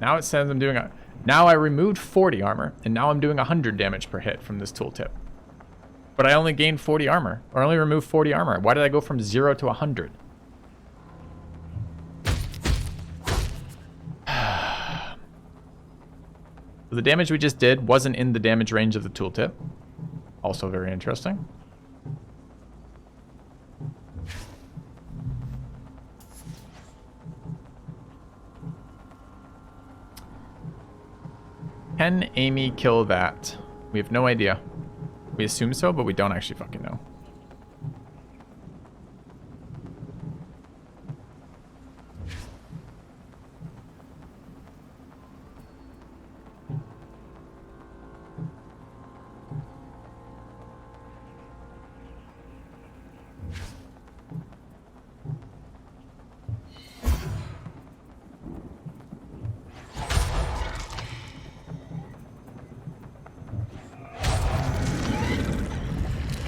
Now it says I'm doing a... Now I removed 40 armor, and now I'm doing 100 damage per hit from this tooltip. But I only gained 40 armor, or only removed 40 armor. Why did I go from 0 to 100? The damage we just did wasn't in the damage range of the tooltip. Also very interesting. Can Amy kill that? We have no idea. We assume so, but we don't actually fucking know.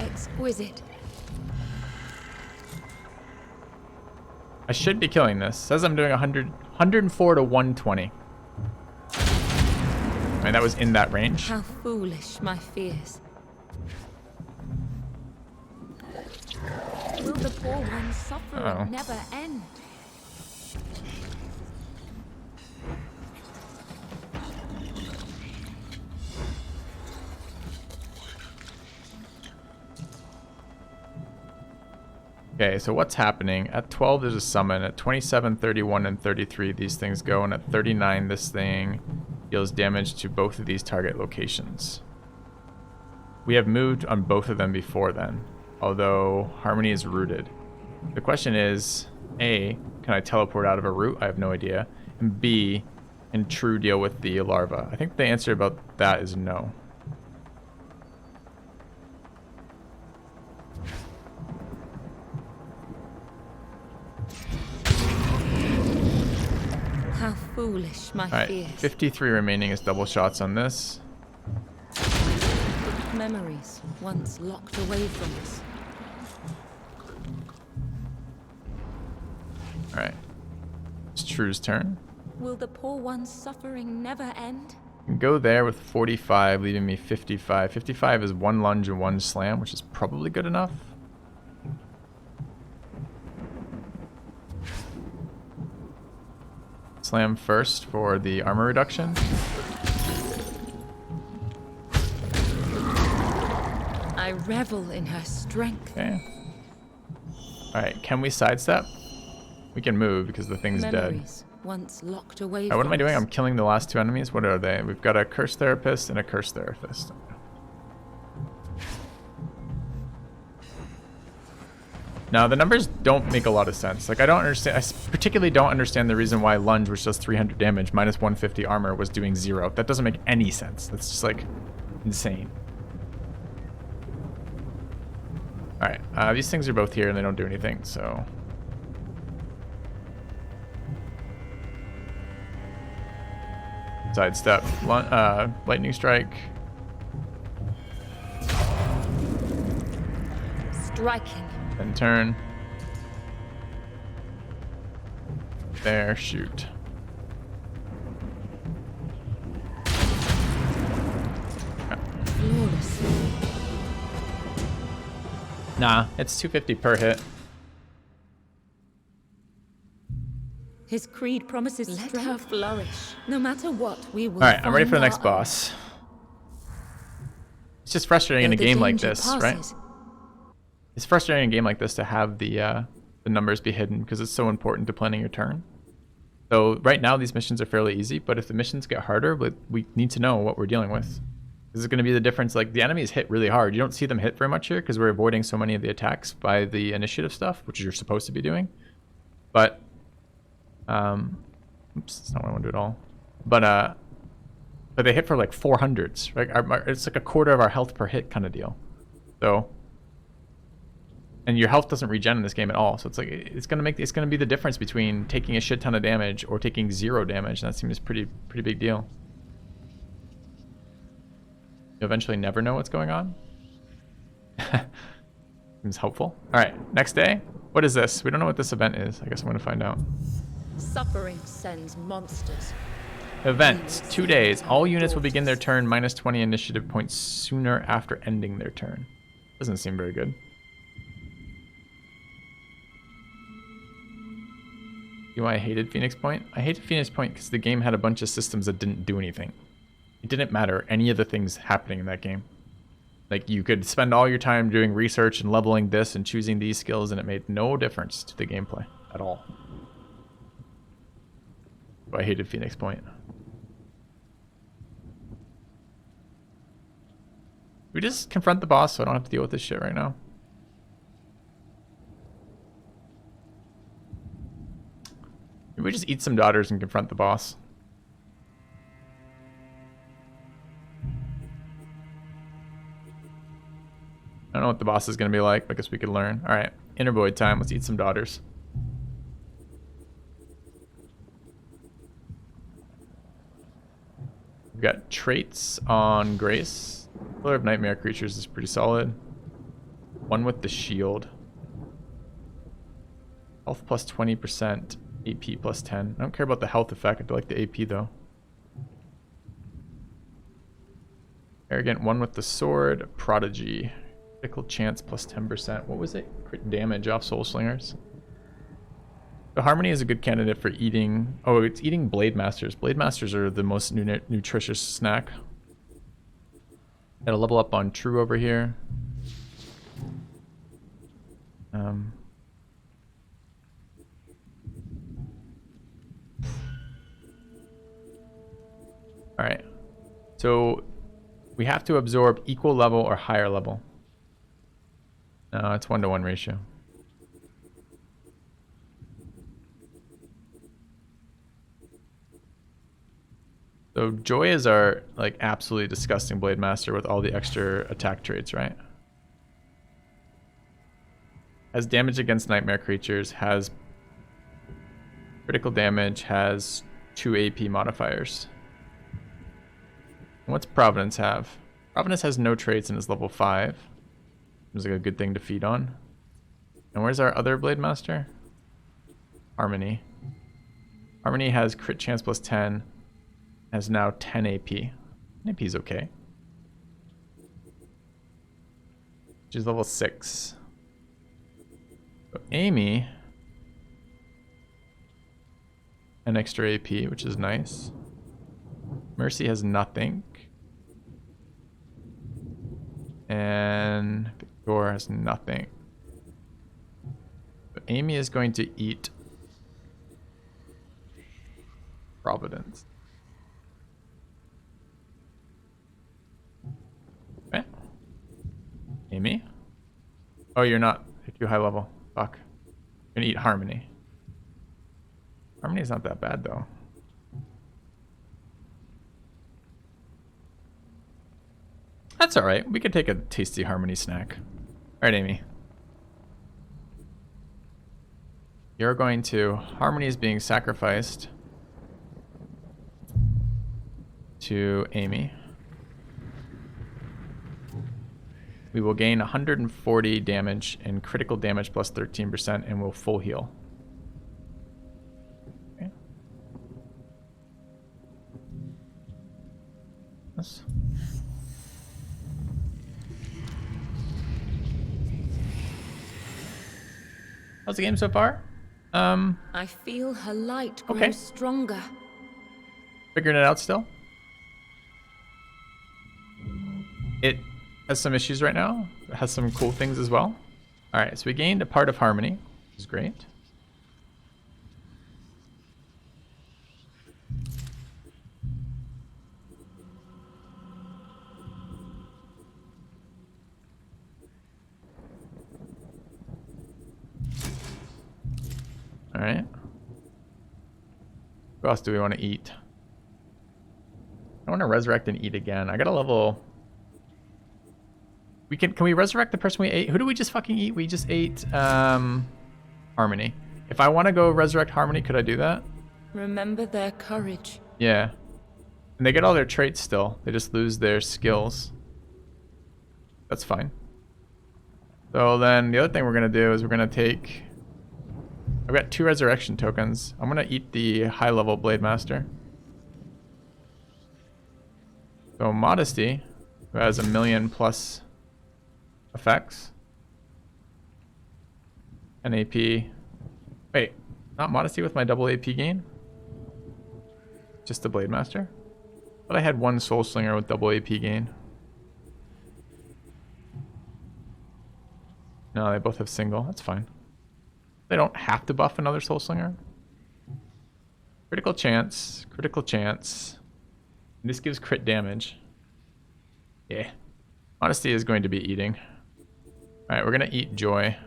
Exquisite. I should be killing this. Says I'm doing 104 to 120. I mean, that was in that range. How foolish my fears. Will the poor one suffer and never end? Okay, so what's happening? At 12, there's a summon. At 27, 31, and 33, these things go. And at 39, this thing deals damage to both of these target locations. We have moved on both of them before then, although Harmony is rooted. The question is, A, can I teleport out of a root? I have no idea. And B, can True deal with the larva? I think the answer about that is no. How foolish my fears. 53 remaining is double shots on this. Memories once locked away from us. Alright. It's True's turn. Will the poor one's suffering never end? Go there with 45, leaving me 55. 55 is one lunge and one slam, which is probably good enough. Slam first for the armor reduction. I revel in her strength. Okay. Alright, can we sidestep? We can move because the thing's dead. Once locked away. What am I doing? I'm killing the last two enemies. What are they? We've got a curse therapist and a curse therapist. Now, the numbers don't make a lot of sense. Like, I don't understand. I particularly don't understand the reason why Lunge, which does 300 damage, minus 150 armor, was doing 0. That doesn't make any sense. That's just, like, insane. Alright, these things are both here and they don't do anything, so... Sidestep, lightning strike. Striking. Then turn. There, shoot. Flawless. Nah, it's 250 per hit. His creed promises let her flourish. No matter what, we will. Alright, I'm ready for the next boss. It's just frustrating in a game like this, right? It's frustrating in a game like this to have the numbers be hidden because it's so important to planning your turn. So right now these missions are fairly easy, but if the missions get harder, we need to know what we're dealing with. This is going to be the difference. Like, the enemies hit really hard. You don't see them hit very much here because we're avoiding so many of the attacks by the initiative stuff, which you're supposed to be doing. But oops, that's not what I want to do at all. But they hit for like 400s, right? It's like a quarter of our health per hit kind of deal. So, and your health doesn't regen in this game at all. So it's like it's gonna be the difference between taking a shit ton of damage or taking 0 damage. And that seems pretty big deal. You eventually never know what's going on. Seems helpful. All right, next day. What is this? We don't know what this event is. I guess I'm gonna find out. Suffering sends monsters. Events, 2 days. All units will begin their turn minus 20 initiative points sooner after ending their turn. Doesn't seem very good. You know why I hated Phoenix Point? I hated Phoenix Point because the game had a bunch of systems that didn't do anything. It didn't matter any of the things happening in that game. Like, you could spend all your time doing research and leveling this and choosing these skills, and it made no difference to the gameplay at all. So I hated Phoenix Point. We just confront the boss so I don't have to deal with this shit right now. Maybe we just eat some daughters and confront the boss. I don't know what the boss is going to be like, but I guess we could learn. Alright, inner void time. Let's eat some daughters. We've got traits on Grace. Pillar of Nightmare Creatures is pretty solid. One with the shield. Health plus 20%. AP plus 10. I don't care about the health effect. I do like the AP though. Arrogant. One with the sword. Prodigy. Critical chance plus 10%. What was it? Crit damage off Soul Slingers. So Harmony is a good candidate for eating. Oh, it's eating Blade Masters. Blade Masters are the most nutritious snack. Gotta level up on True over here. Alright. So we have to absorb equal level or higher level. No, it's 1-to-1 ratio. So Joy is our like absolutely disgusting Blade Master with all the extra attack traits, right? Has damage against nightmare creatures, has critical damage, has 2 AP modifiers. And what's Providence have? Providence has no traits and is level 5. Seems like a good thing to feed on. And where's our other Blade Master? Harmony. Harmony has crit chance plus 10. Has now 10 AP. AP is okay. She's level 6. So Amy, an extra AP, which is nice. Mercy has nothing. And Victor has nothing. But Amy is going to eat Providence. Okay. Amy? Oh, you're not. You're too high level. Fuck. You're gonna eat Harmony. Harmony's not that bad, though. That's alright. We could take a tasty Harmony snack. Alright, Amy. You're going to... Harmony is being sacrificed to Amy. We will gain 140 damage and critical damage plus 13% and we'll full heal. Okay. Yes. How's the game so far? I feel her light grow okay. stronger. Figuring it out still. It has some issues right now. It has some cool things as well. Alright, so we gained a part of Harmony, which is great. Alright. What else do we want to eat? I want to resurrect and eat again. I got a level... Can we resurrect the person we ate? Who did we just fucking eat? We just ate Harmony. If I want to go resurrect Harmony, could I do that? Remember their courage. Yeah. And they get all their traits still. They just lose their skills. That's fine. So then the other thing we're going to do is we're going to take... I've got 2 resurrection tokens. I'm going to eat the high level Blade Master. So Modesty, who has 1,000,000 plus effects. An AP. Wait, not Modesty with my double AP gain? Just the Blade Master? But I had one Soul Slinger with double AP gain. No, they both have single. That's fine. They don't have to buff another Soul Slinger. Critical chance. Critical chance. And this gives crit damage. Yeah. Modesty is going to be eating. Alright, we're going to eat Joy.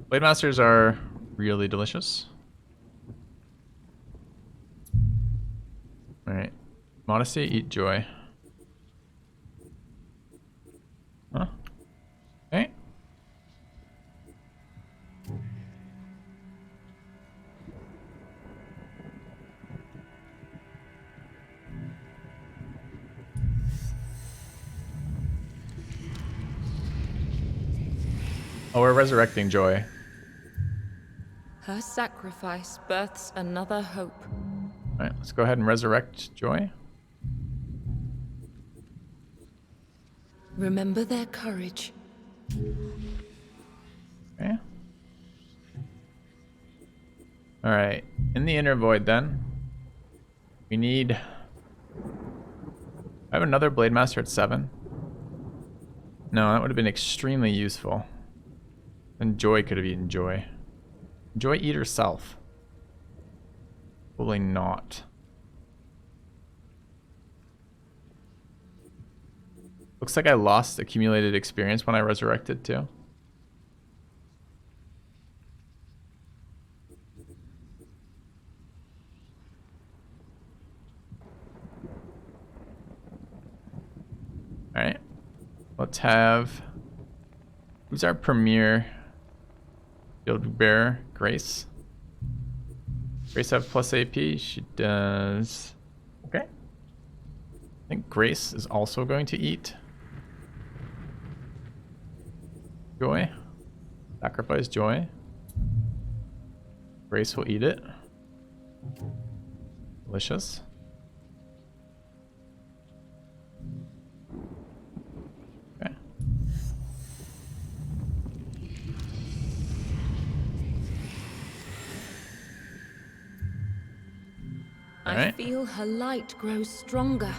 Blade Masters are really delicious. Alright. Modesty, eat Joy. Huh? Okay. Oh, we're resurrecting Joy. Her sacrifice births another hope. Alright, let's go ahead and resurrect Joy. Remember their courage. Okay. Alright, in the inner void then, we need... I have another Blade Master at 7. No, that would have been extremely useful. Then Joy could have eaten Joy. Joy eat herself. Probably not. Looks like I lost accumulated experience when I resurrected too. Alright. Let's have... Who's our premier Field Bearer? Grace. Grace have plus AP? She does. Okay. I think Grace is also going to eat Joy. Sacrifice Joy. Grace will eat it. Delicious. Okay. I Alright. feel her light grow stronger.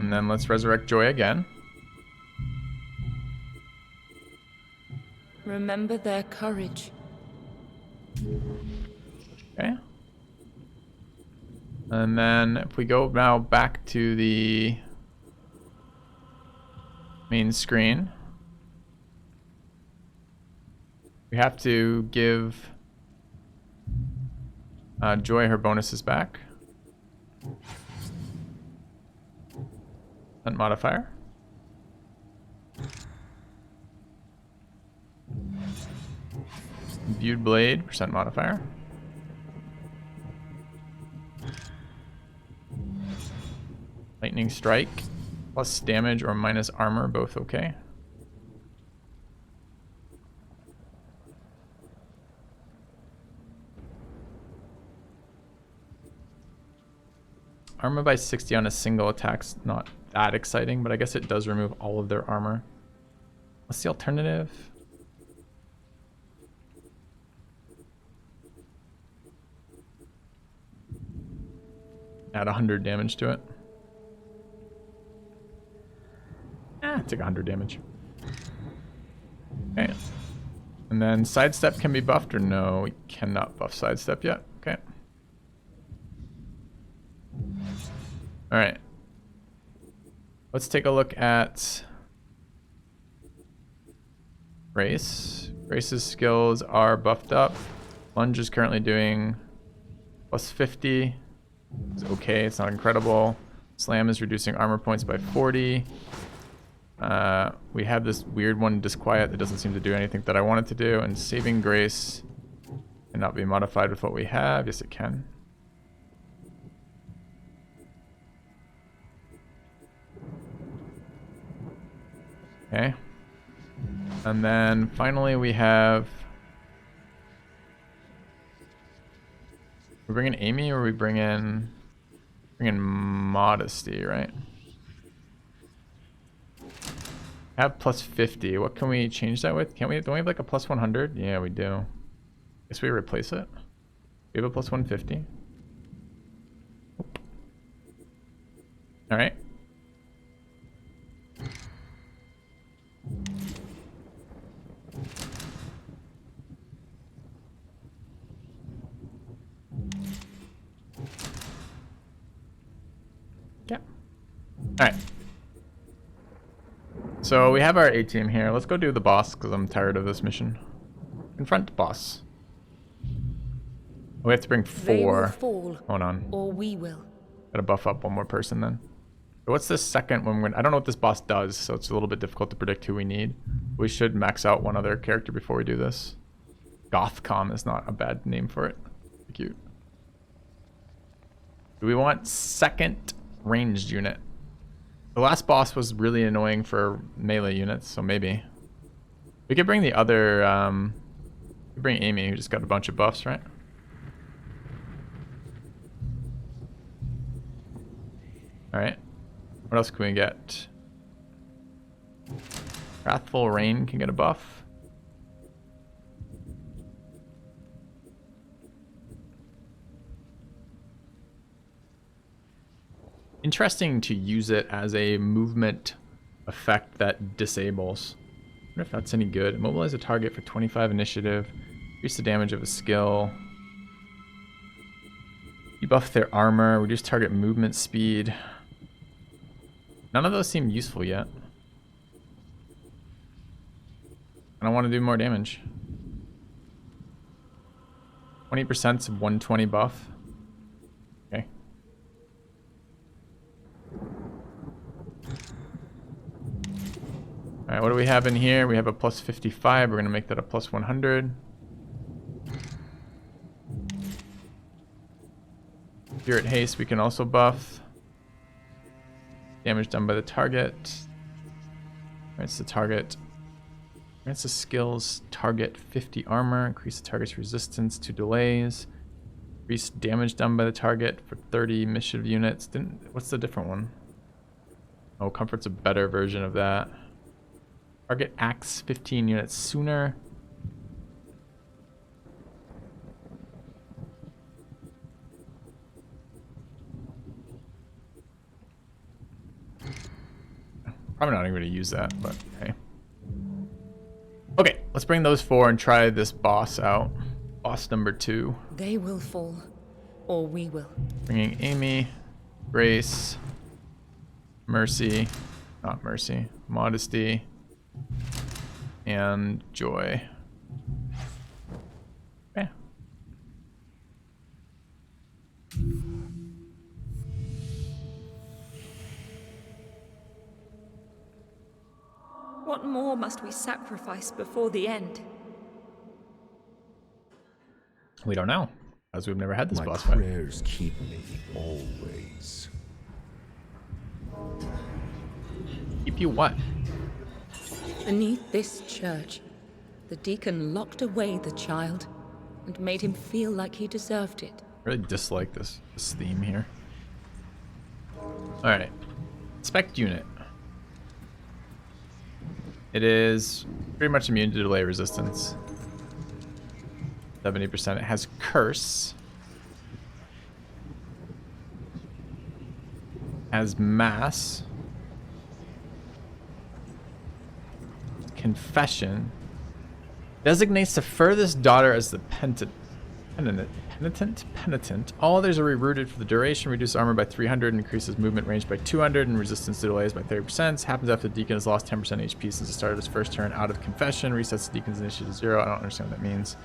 And then let's resurrect Joy again. Remember their courage. Okay. And then if we go now back to the main screen, we have to give Joy her bonuses back. Percent modifier. Imbued blade, percent modifier. Lightning strike, plus damage or minus armor, both okay. Armor by 60 on a single attack's not that exciting, but I guess it does remove all of their armor. What's the alternative? Add 100 damage to it. Take 100 damage. Okay. And then sidestep can be buffed or no? We cannot buff sidestep yet. Okay. Alright. Let's take a look at Grace. Grace's skills are buffed up. Lunge is currently doing plus 50. It's okay, it's not incredible. Slam is reducing armor points by 40. We have this weird one, Disquiet, that doesn't seem to do anything that I want it to do. And Saving Grace cannot be modified with what we have. Yes, it can. Okay. And then finally we have We bring in Amy or we bring in Modesty, right? Have plus 50. What can we change that with? Can't we? Don't we have like a plus 100? Yeah, we do. Guess we replace it. We have a plus 150. All right. Yeah. All right. So we have our A team here. Let's go do the boss because I'm tired of this mission. Confront boss. We have to bring 4. They will fall, Hold on. or we will. Gotta buff up one more person then. So what's this second one? I don't know what this boss does, so it's a little bit difficult to predict who we need. We should max out one other character before we do this. Gothcom is not a bad name for it. Cute. Do we want second ranged unit? The last boss was really annoying for melee units, so maybe. We could bring the other, we could bring Amy, who just got a bunch of buffs, right? Alright. What else can we get? Wrathful Rain can get a buff. Interesting to use it as a movement effect that disables. I wonder if that's any good. Immobilize a target for 25 initiative. Increase the damage of a skill. Debuff their armor. Reduce target movement speed. None of those seem useful yet. I don't want to do more damage. 20% of 120 buff. Okay. Alright, what do we have in here? We have a plus 55. We're going to make that a plus 100. Spirit Haste we can also buff. Damage done by the target. Grants the target. Grants the skills target 50 armor. Increase the target's resistance to delays. Increase damage done by the target for 30 initiative units. What's the different one? Oh, Comfort's a better version of that. Target acts 15 units sooner. Probably not even going to use that, but hey. Okay, let's bring those 4 and try this boss out. Boss number 2. They will fall, or we will. Bringing Amy, Grace, Mercy, not Mercy, Modesty, and Joy. Okay. What more must we sacrifice before the end? We don't know, as we've never had this My boss fight. prayers keep me always. Keep you what? Beneath this church, the deacon locked away the child and made him feel like he deserved it. I really dislike this theme here. Alright. Inspect unit. It is pretty much immune to delay resistance. 70%. It has curse. Has mass. Confession. Designates the furthest daughter as the penitent. All others are rerouted for the duration. Reduce armor by 300. Increases movement range by 200. And resistance to delays by 30%. Happens after the deacon has lost 10% HP since the start of his first turn out of confession. Resets the deacon's initiative to 0. I don't understand what that means.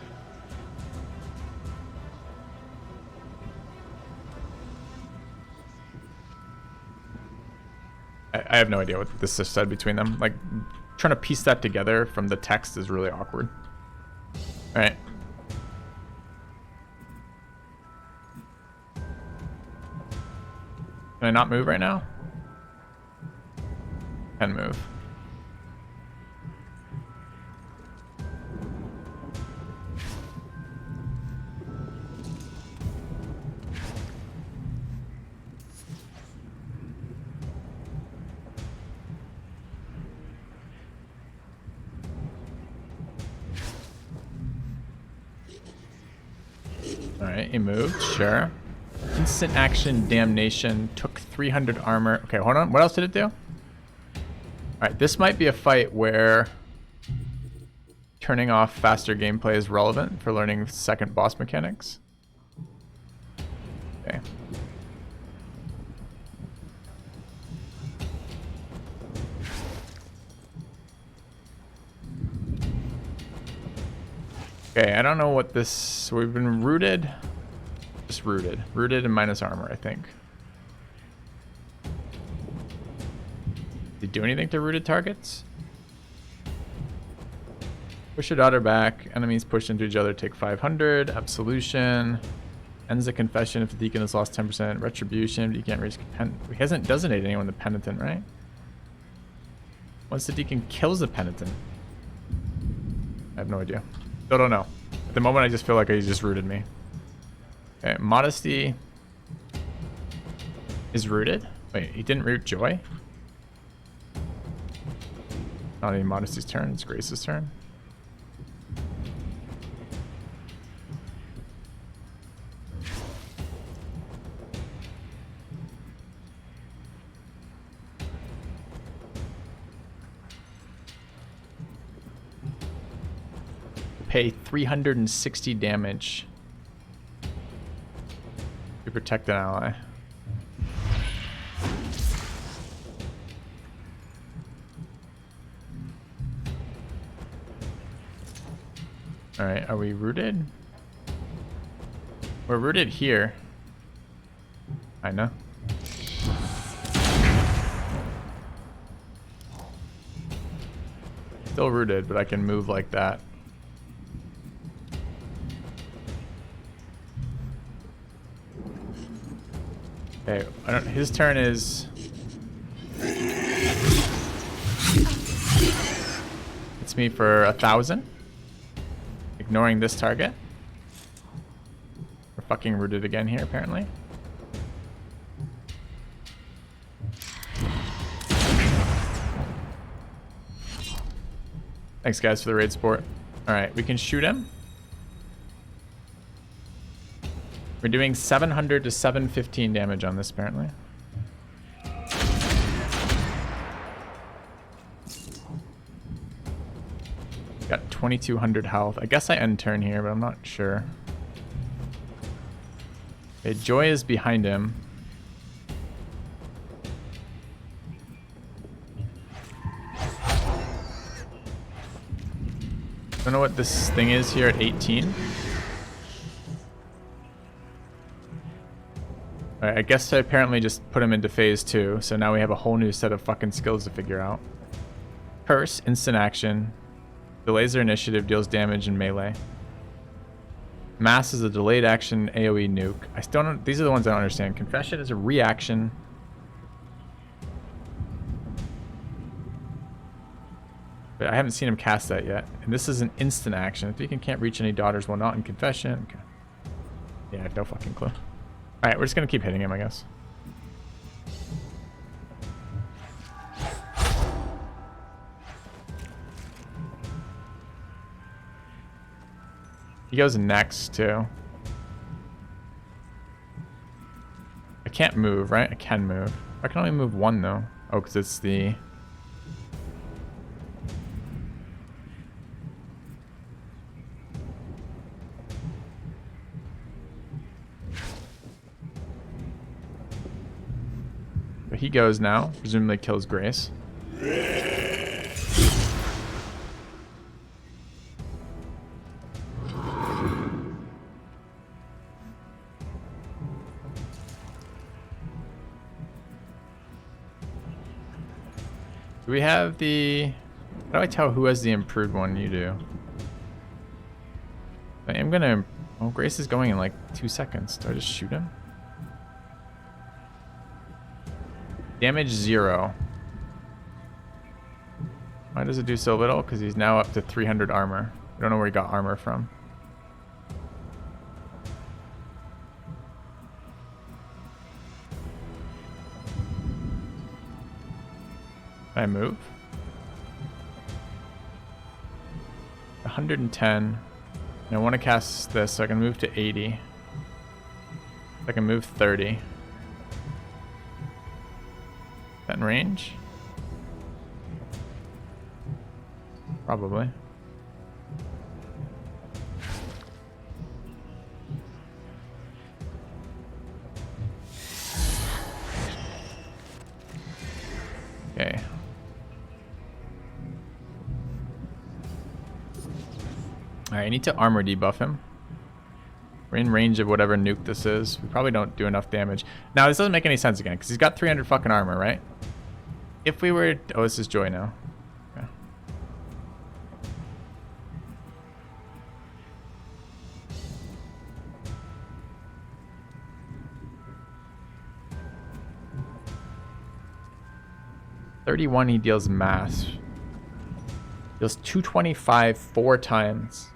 I have no idea what this is said between them. Like, trying to piece that together from the text is really awkward. Alright. Can I not move right now? Can move. Alright, he moved, sure. Instant action damnation, took 300 armor. Okay, hold on. What else did it do? Alright, this might be a fight where turning off faster gameplay is relevant for learning second boss mechanics. Okay. Okay, I don't know what this... So we've been rooted. Just rooted. Rooted and minus armor, I think. Did it do anything to rooted targets? Push your daughter back. Enemies push into each other, take 500. Absolution. Ends the confession if the deacon has lost 10%. Retribution if you can't reach... He hasn't designated anyone the penitent, right? Once the deacon kills the penitent. I have no idea. Still don't know. At the moment, I just feel like he just rooted me. Okay, modesty is rooted. Wait, he didn't root joy? Not any modesty's turn, it's Grace's turn. Pay 360 damage to protect an ally. Alright, are we rooted? We're rooted here. I know. Still rooted, but I can move like that. Okay, his turn is... It's me for 1,000. Ignoring this target. We're fucking rooted again here, apparently. Thanks, guys, for the raid support. Alright, we can shoot him. We're doing 700 to 715 damage on this, apparently. Got 2,200 health. I guess I end turn here, but I'm not sure. Okay, Joy is behind him. I don't know what this thing is here at 18. Alright, I guess I apparently just put him into phase 2, so now we have a whole new set of fucking skills to figure out. Curse, instant action. Delays their initiative, deals damage in melee. Mass is a delayed action AoE nuke. I still don't... These are the ones I don't understand. Confession is a reaction. But I haven't seen him cast that yet. And this is an instant action. If Deacon can't reach any daughters while not in confession. Okay. Yeah, I have no fucking clue. Alright, we're just gonna keep hitting him, I guess. He goes next, too. I can't move, right? I can move. I can only move one, though. Oh, because it's the... But he goes now. Presumably kills Grace. Do we have the... How do I tell who has the improved one? You do. I am gonna... Oh, Grace is going in like 2 seconds. Do I just shoot him? Damage 0. Why does it do so little? Because he's now up to 300 armor. I don't know where he got armor from. Can I move? 110. And I want to cast this so I can move to 80. I can move 30. Is that in range? Probably. Okay. Alright, I need to armor debuff him. We're in range of whatever nuke this is. We probably don't do enough damage. Now, this doesn't make any sense again, because he's got 300 fucking armor, right? If we were... Oh, this is Joy now. Okay. $31, he deals mass. Deals 225 4 times.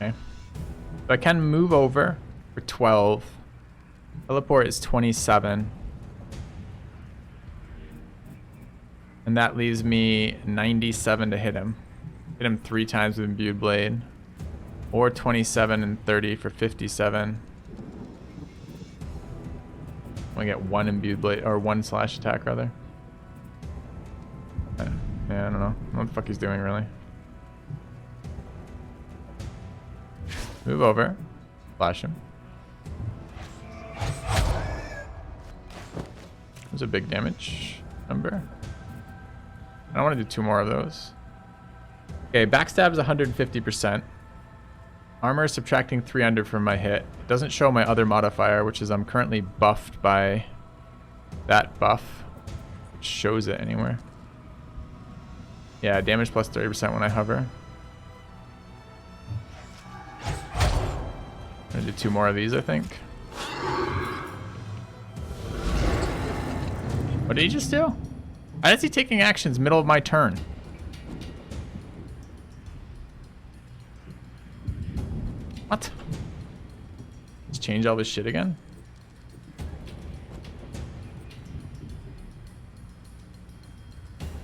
Okay. So I can move over for 12. Teleport is 27. And that leaves me 97 to hit him. Hit him 3 times with Imbued Blade. Or 27 and 30 for 57. I get 1 Imbued Blade, or 1 slash attack rather. Yeah, I don't know. I don't know what the fuck he's doing really. Move over. Flash him. There's a big damage number. I want to do 2 more of those. Okay, backstab is 150%. Armor is subtracting 300 from my hit. It doesn't show my other modifier, which is I'm currently buffed by that buff. Which shows it anywhere. Yeah, damage plus 30% when I hover. I'm gonna do 2 more of these, I think. What did he just do? Why is he taking actions middle of my turn? What? Let's change all this shit again?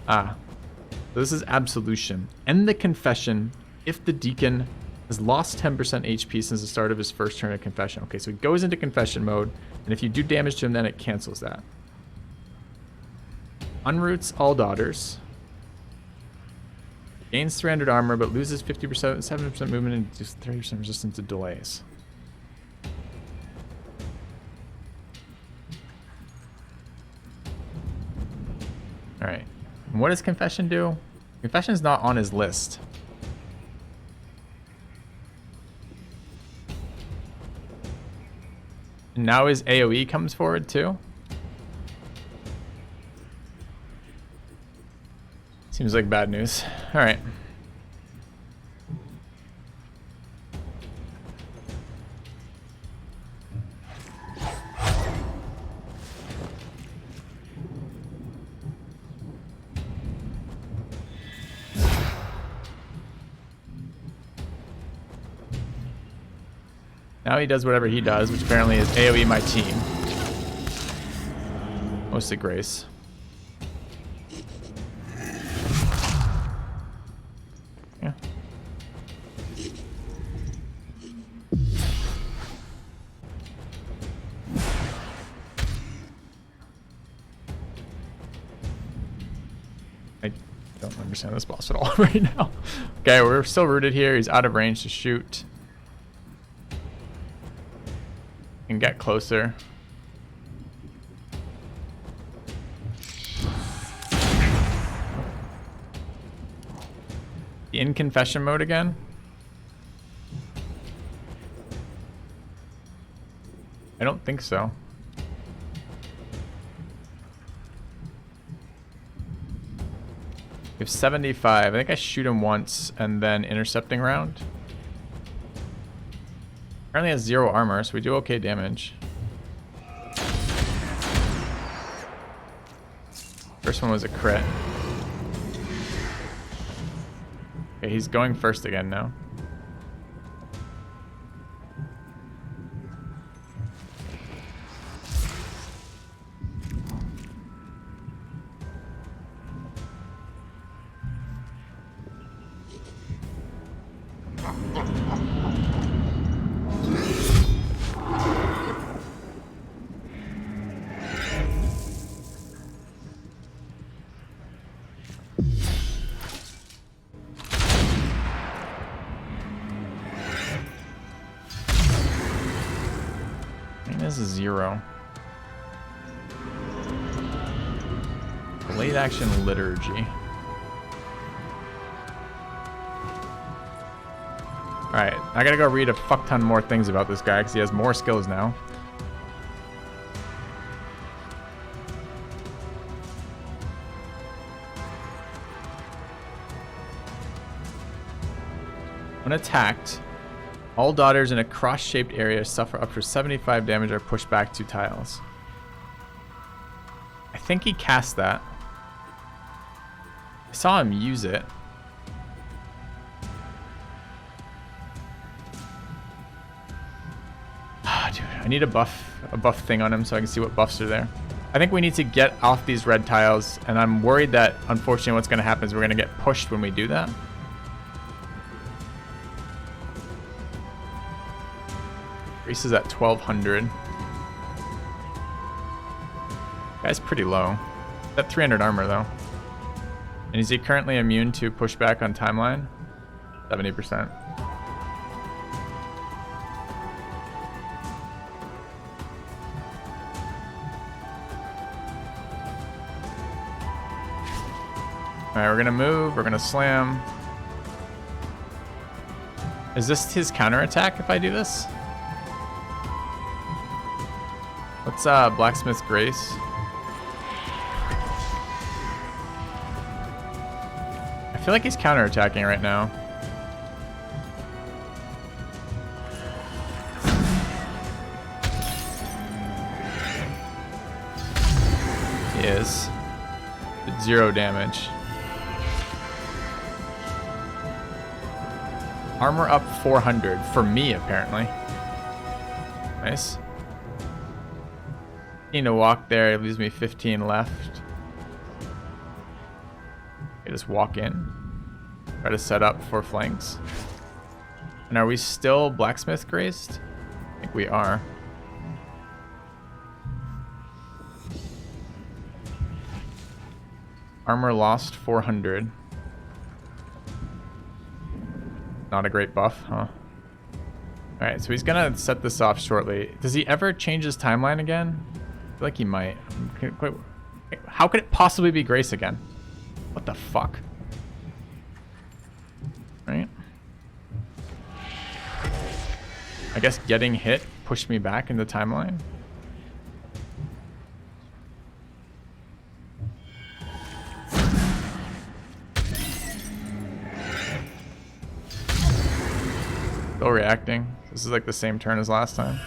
Ah. So this is absolution. End the confession if the deacon has lost 10% HP since the start of his first turn of confession. Okay, so he goes into confession mode, and if you do damage to him, then it cancels that. Unroots all daughters. Gains 300 armor, but loses 50%, 7% movement, and just 30% resistance to delays. Alright. And what does confession do? Confession is not on his list. And now his AoE comes forward too? Seems like bad news. Alright. Now he does whatever he does, which apparently is AoE my team. Mostly Grace. Yeah. I don't understand this boss at all right now. Okay, we're still rooted here. He's out of range to shoot. And get closer. In confession mode again? I don't think so. We have 75. I think I shoot him once and then intercepting round. Apparently has 0 armor, so we do okay damage. First one was a crit. Okay, he's going first again now. This is 0. Late action liturgy. Alright, I gotta go read a fuck ton more things about this guy because he has more skills now. When attacked, all daughters in a cross-shaped area suffer up to 75 damage or push back 2 tiles. I think he cast that. I saw him use it. Dude, I need a buff thing on him so I can see what buffs are there. I think we need to get off these red tiles, and I'm worried that, unfortunately, what's going to happen is we're going to get pushed when we do that. Grease is at 1200. Guy's pretty low. He's at 300 armor, though. And is he currently immune to pushback on timeline? 70%. Alright, we're gonna move, we're gonna slam. Is this his counterattack if I do this? What's Blacksmith's Grace? I feel like he's counterattacking right now. He is. Did 0 damage. Armor up 400 for me, apparently. Nice. Need to walk there. It leaves me 15 left. I just walk in. Try to set up for flanks. And are we still blacksmith graced? I think we are. Armor lost 400. Not a great buff, huh? Alright, so he's gonna set this off shortly. Does he ever change his timeline again? I feel like he might. Wait, how could it possibly be Grace again? What the fuck? Right? I guess getting hit pushed me back in the timeline. Still reacting. This is like the same turn as last time.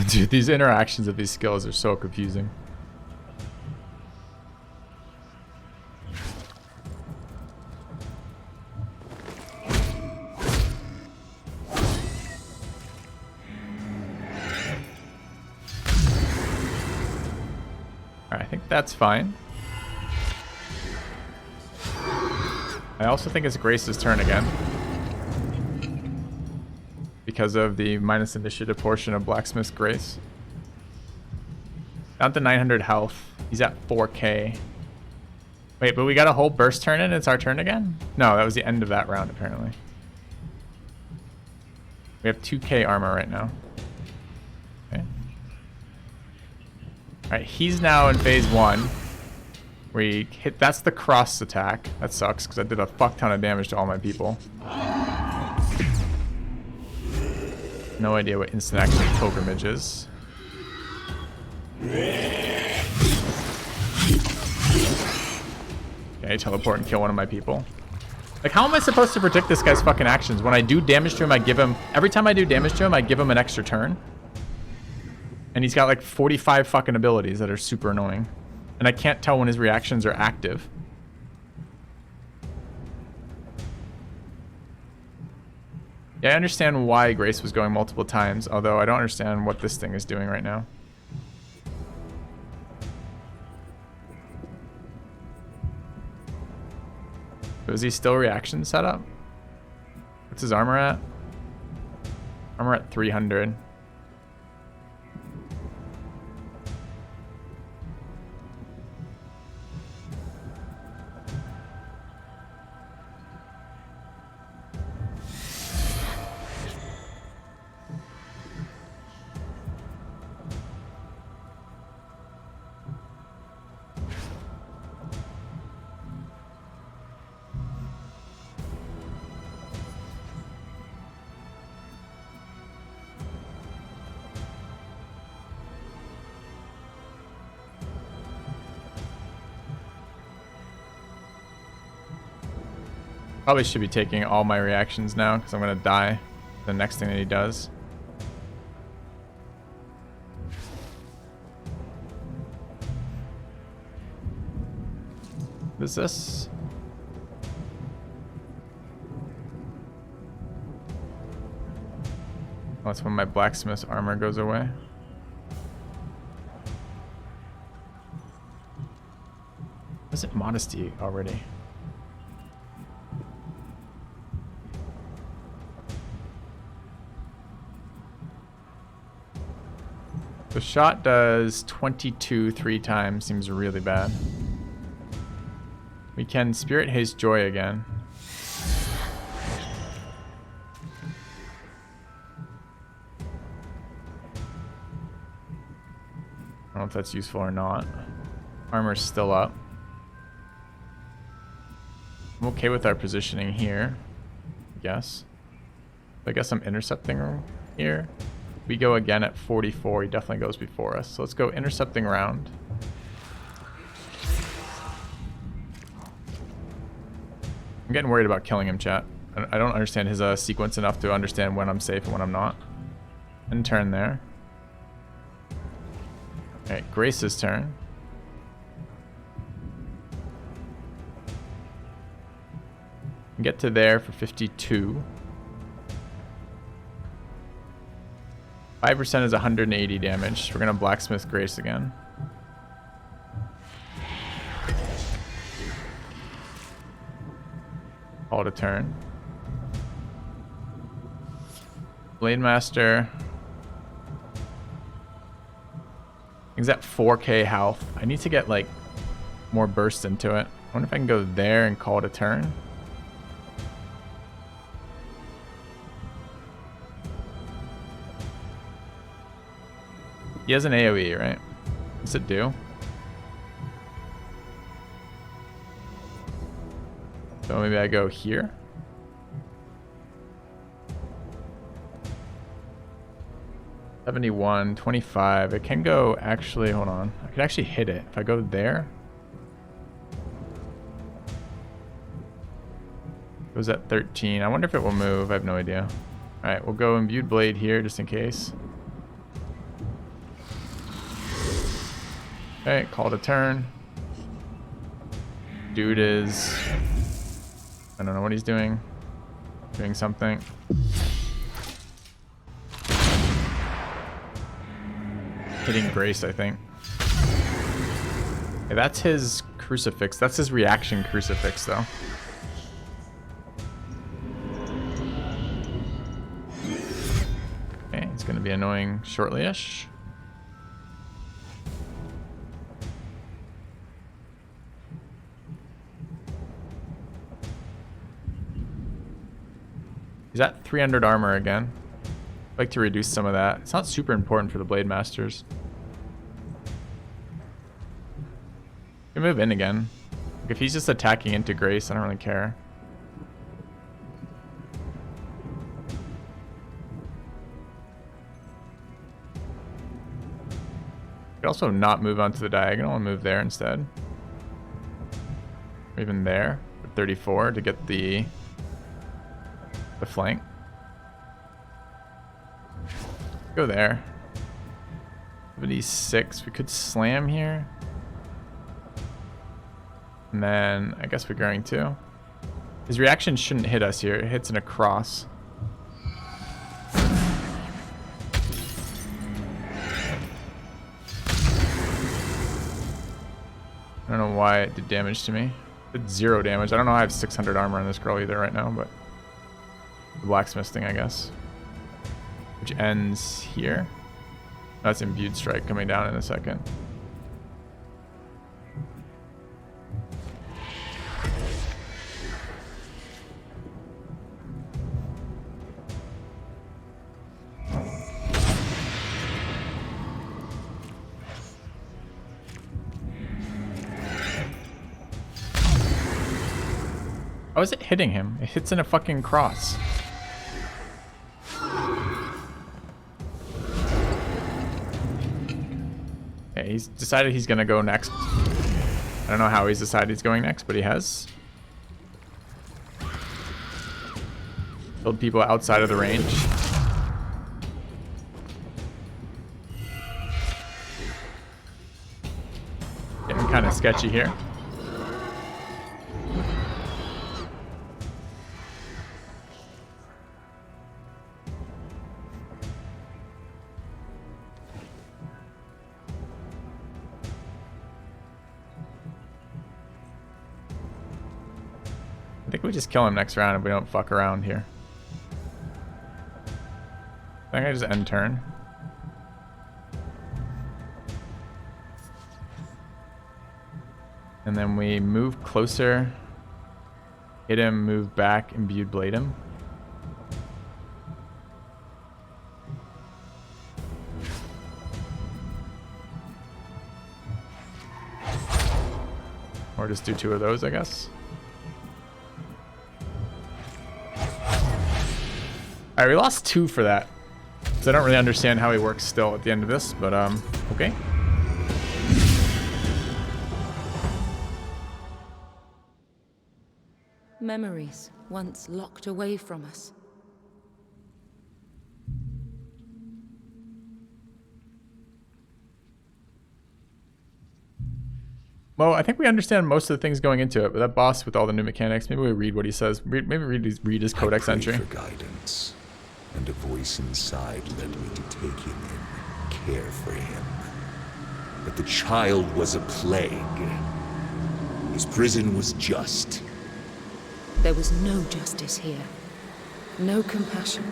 Dude, these interactions of these skills are so confusing. I think that's fine. I also think it's Grace's turn again. Because of the minus initiative portion of Blacksmith's Grace. Down to 900 health. He's at 4k. Wait, but we got a whole burst turn in? It's our turn again? No, that was the end of that round, apparently. We have 2k armor right now. Okay. Alright, he's now in phase 1. We hit, that's the cross attack. That sucks, because I did a fuck ton of damage to all my people. No idea what instant action pilgrimage is. Okay, teleport and kill one of my people. Like, how am I supposed to predict this guy's fucking actions? When I do damage to him, I give him... Every time I do damage to him, I give him an extra turn. And he's got like 45 fucking abilities that are super annoying. And I can't tell when his reactions are active. Yeah, I understand why Grace was going multiple times, although I don't understand what this thing is doing right now. So is he still reaction set up? What's his armor at? Armor at 300. Probably should be taking all my reactions now because I'm going to die the next thing that he does. What is this? Oh, that's when my blacksmith's armor goes away. Was it modesty already? The shot does 22 3 times. Seems really bad. We can Spirit Haste Joy again. I don't know if that's useful or not. Armor's still up. I'm okay with our positioning here. Yes. I guess I'm intercepting here. We go again at 44. He definitely goes before us. So let's go intercepting round. I'm getting worried about killing him, chat. I don't understand his sequence enough to understand when I'm safe and when I'm not. And turn there. Alright, Grace's turn. Get to there for 52. 5% is 180 damage. We're gonna Blacksmith Grace again. Call it a turn. Blade Master. He's at 4k health. I need to get like more burst into it. I wonder if I can go there and call it a turn. He has an AoE, right? What's it do? So maybe I go here. $71, $25. It can go actually, hold on. I could actually hit it. If I go there. It was at 13. I wonder if it will move. I have no idea. Alright, we'll go Imbued Blade here just in case. Okay, call it a turn. Dude is... I don't know what he's doing. Doing something. Hitting Grace, I think. Okay, that's his crucifix. That's his reaction crucifix, though. Okay, it's going to be annoying shortly-ish. He's at 300 armor again. I'd like to reduce some of that. It's not super important for the Blade Masters. Can move in again. Like if he's just attacking into Grace, I don't really care. Could also not move onto the diagonal and move there instead. Or even there for 34 to get the flank. Go there. 76. We could slam here. And then I guess we're going to. His reaction shouldn't hit us here. It hits in a cross. I don't know why it did damage to me. It did 0 damage. I don't know how I have 600 armor on this girl either right now, but The blacksmith thing, I guess. Which ends here. That's imbued strike coming down in a second. How is it hitting him? It hits in a fucking cross. Okay, he's decided he's gonna go next. I don't know how he's decided he's going next, but he has. Killed people outside of the range. Getting kind of sketchy here. I think we just kill him next round if we don't fuck around here. I think I just end turn. And then we move closer, hit him, move back, imbued blade him. Or just do 2 of those, I guess. Alright, we lost 2 for that. So I don't really understand how he works still at the end of this, but okay. Memories once locked away from us. Well, I think we understand most of the things going into it, but that boss with all the new mechanics, maybe we read what he says. Maybe read his codex entry. For guidance, and a voice inside led me to take him in, care for him. But the child was a plague. His prison was just. There was no justice here. No compassion.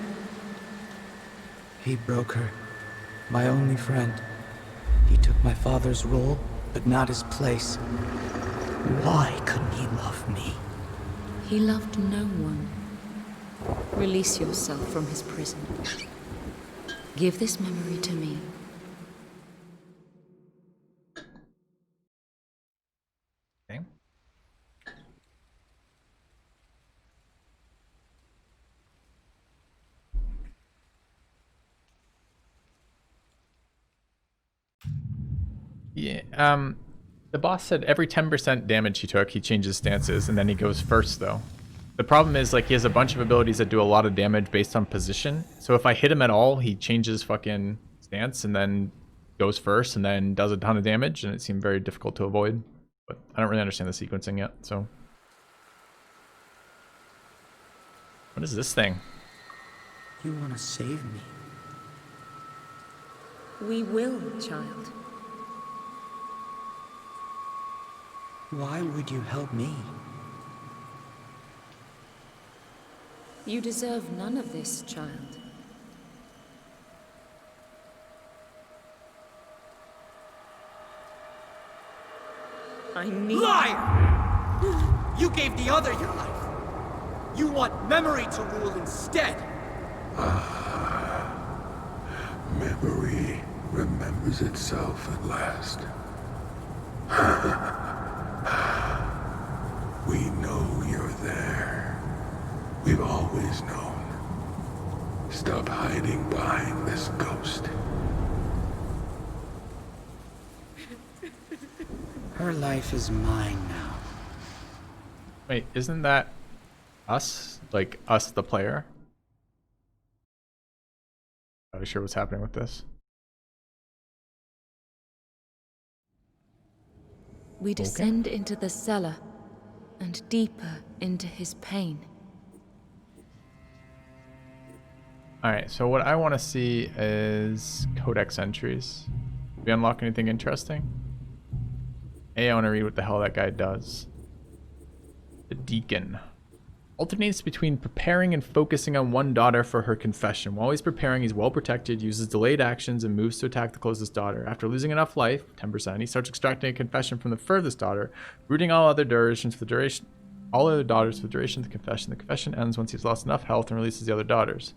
He broke her. My only friend. He took my father's role, but not his place. Why couldn't he love me? He loved no one. Release yourself from his prison. Give this memory to me. Okay. Yeah, the boss said every 10% damage he took, he changes stances, and then he goes first, though. The problem is, like, he has a bunch of abilities that do a lot of damage based on position. So if I hit him at all, he changes fucking stance, and then goes first, and then does a ton of damage, and it seemed very difficult to avoid. But I don't really understand the sequencing yet, so... What is this thing? You want to save me? We will, child. Why would you help me? You deserve none of this, child. I need... Liar! You gave the other your life. You want memory to rule instead. Memory remembers itself at last. We know you're there. We've always known. Stop hiding behind this ghost. Her life is mine now. Wait, isn't that us? Like, us, the player? Not sure what's happening with this. We descend into the cellar, and deeper into his pain. Alright, so what I want to see is codex entries. Did we unlock anything interesting? I want to read what the hell that guy does. The Deacon. Alternates between preparing and focusing on one daughter for her confession. While he's preparing, he's well protected, uses delayed actions, and moves to attack the closest daughter. After losing enough life, 10%, he starts extracting a confession from the furthest daughter, rooting all other daughters for the duration of the confession. The confession ends once he's lost enough health and releases the other daughters.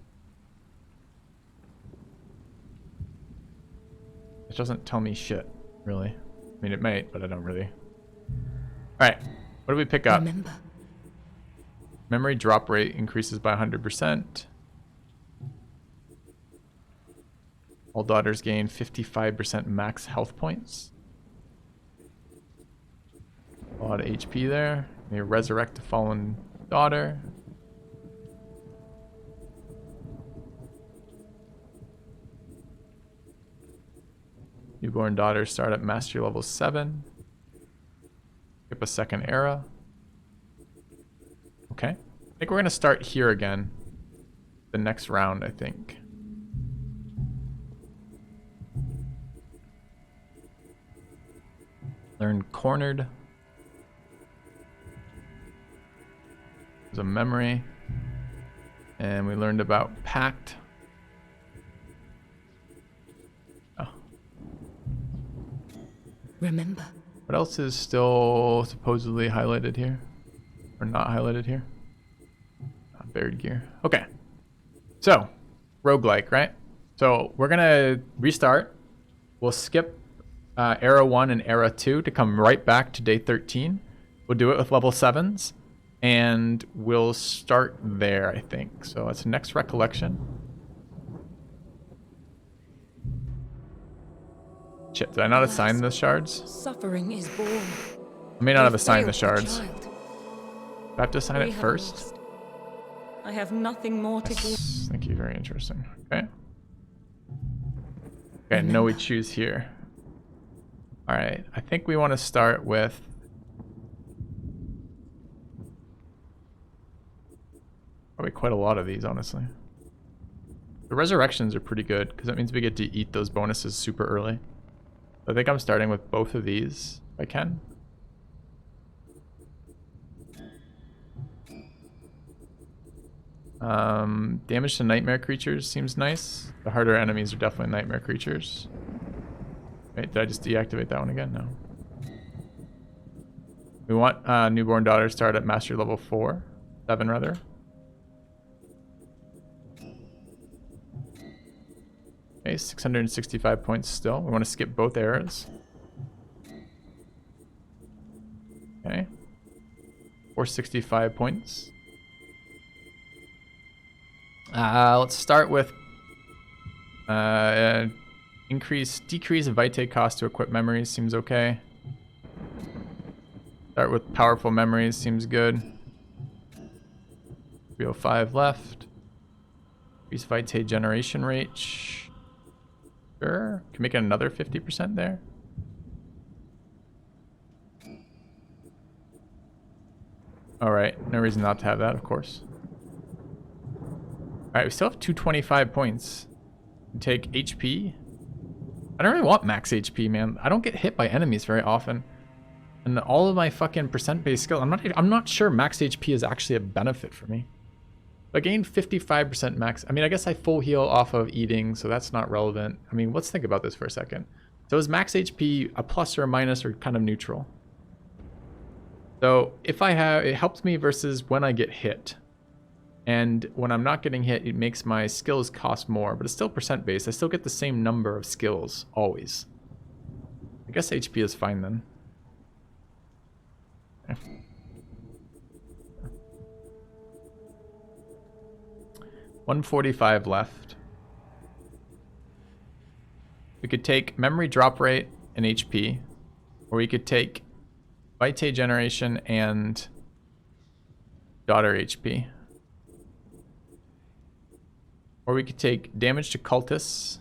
It doesn't tell me shit, really. I mean, it might, but I don't really. Alright, what do we pick up? Remember. Memory drop rate increases by 100%. All daughters gain 55% max health points. A lot of HP there. May resurrect a fallen daughter. Newborn daughters start at mastery level 7. Skip a second era. Okay. I think we're going to start here again. The next round, I think. Learn cornered. There's a memory. And we learned about pact. Oh. Remember. What else is still supposedly highlighted here? Or not highlighted here? Not buried gear. Okay. So, roguelike, right? So, we're going to restart. We'll skip Era 1 and Era 2 to come right back to day 13. We'll do it with level 7s. And we'll start there, I think. So, that's next recollection. Shit, did I not assign the shards? Suffering is born. I may not have We assigned the failed shards. child. Do I have to assign We it have first? lost. I have nothing more to give. Yes, thank you, very interesting. Okay. Okay, no, we choose here. Alright, I think we want to start with... probably quite a lot of these, honestly. The resurrections are pretty good, because that means we get to eat those bonuses super early. I think I'm starting with both of these, if I can. Damage to nightmare creatures seems nice. The harder enemies are definitely nightmare creatures. Wait, did I just deactivate that one again? No. We want newborn daughter start at mastery level 4. 7 rather. Okay, 665 points still. We want to skip both eras. Okay. 465 points. Let's start with decrease vitae cost to equip memories seems okay. Start with powerful memories seems good. 305 left. Increase vitae generation rate. Sure. Can make it another 50% there. Alright, no reason not to have that, of course. Alright, we still have 225 points. Take HP. I don't really want max HP, man. I don't get hit by enemies very often. And all of my fucking percent-based skill, I'm not sure max HP is actually a benefit for me. I gained 55% max. I mean, I guess I full heal off of eating, so that's not relevant. I mean, let's think about this for a second. So is max HP a plus or a minus or kind of neutral? So if I have, it helps me versus when I get hit. And when I'm not getting hit, it makes my skills cost more, but it's still percent based. I still get the same number of skills, always. I guess HP is fine then. Okay. 145 left. We could take memory drop rate and HP, or we could take vitae generation and daughter HP. Or we could take damage to cultists.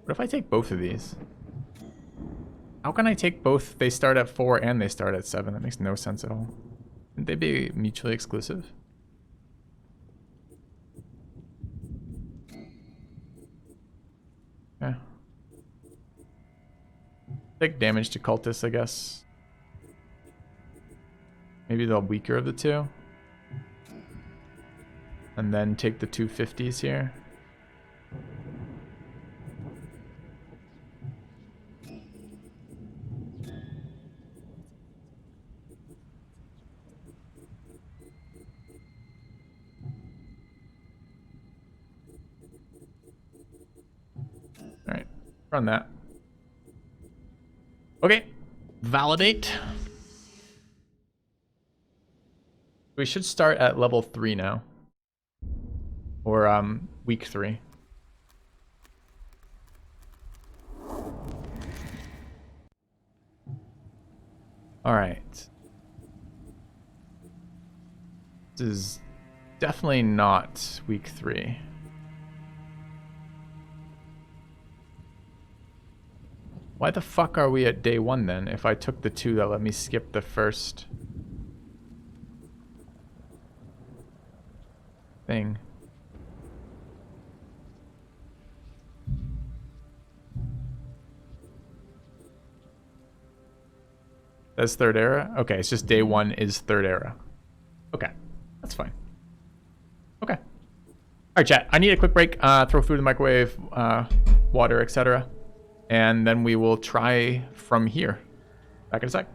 What if I take both of these? How can I take both? They start at 4 and they start at 7. That makes no sense at all. Wouldn't they be mutually exclusive? Yeah. Take damage to cultists, I guess. Maybe the weaker of the two. And then take the 250s here. Alright, run that. Okay, validate. We should start at level 3 now. Or week 3. Alright. This is definitely not week 3. Why the fuck are we at day 1 then? If I took the 2 that let me skip the first thing. That's third era? Okay, it's just day 1 is third era. Okay, that's fine. Okay. Alright, chat. I need a quick break. Throw food in the microwave, water, etc. And then we will try from here. Back in a sec.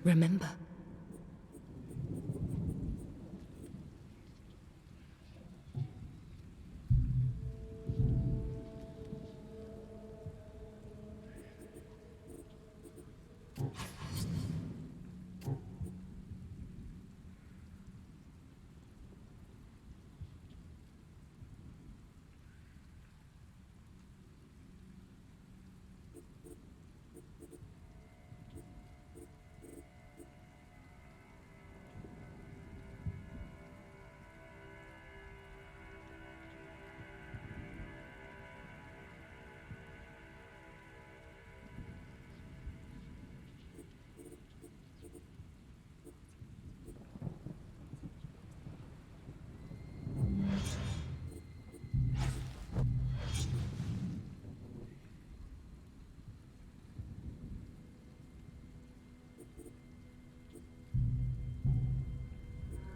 Remember.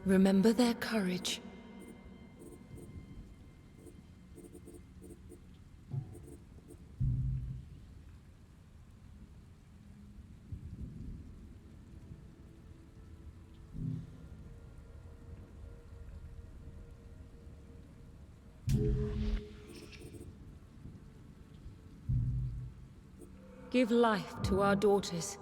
Remember their courage. Give life to our daughters.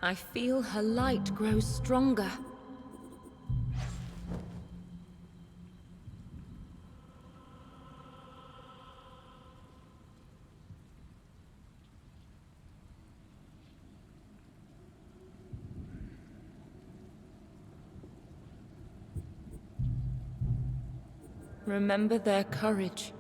I feel her light grow stronger. Remember their courage.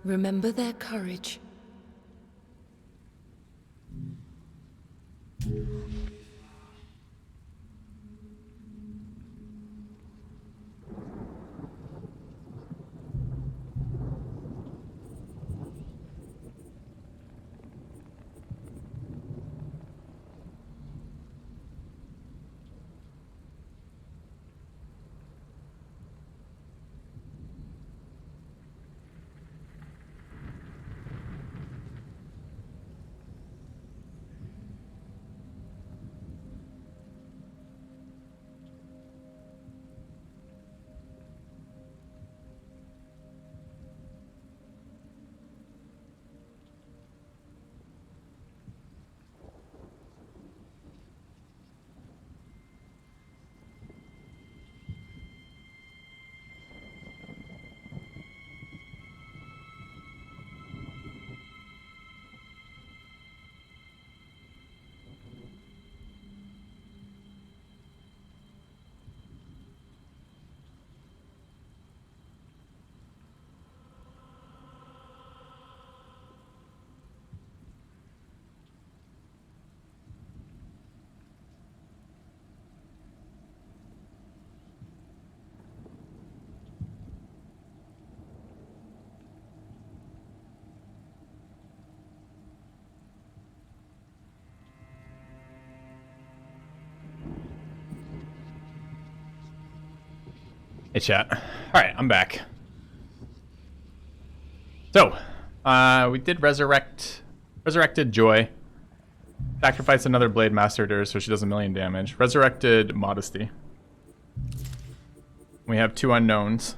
Remember their courage. Hey chat. Alright, I'm back. So, we did resurrected Joy. Sacrificed another Blade Master to her so she does 1,000,000 damage. Resurrected Modesty. We have 2 unknowns.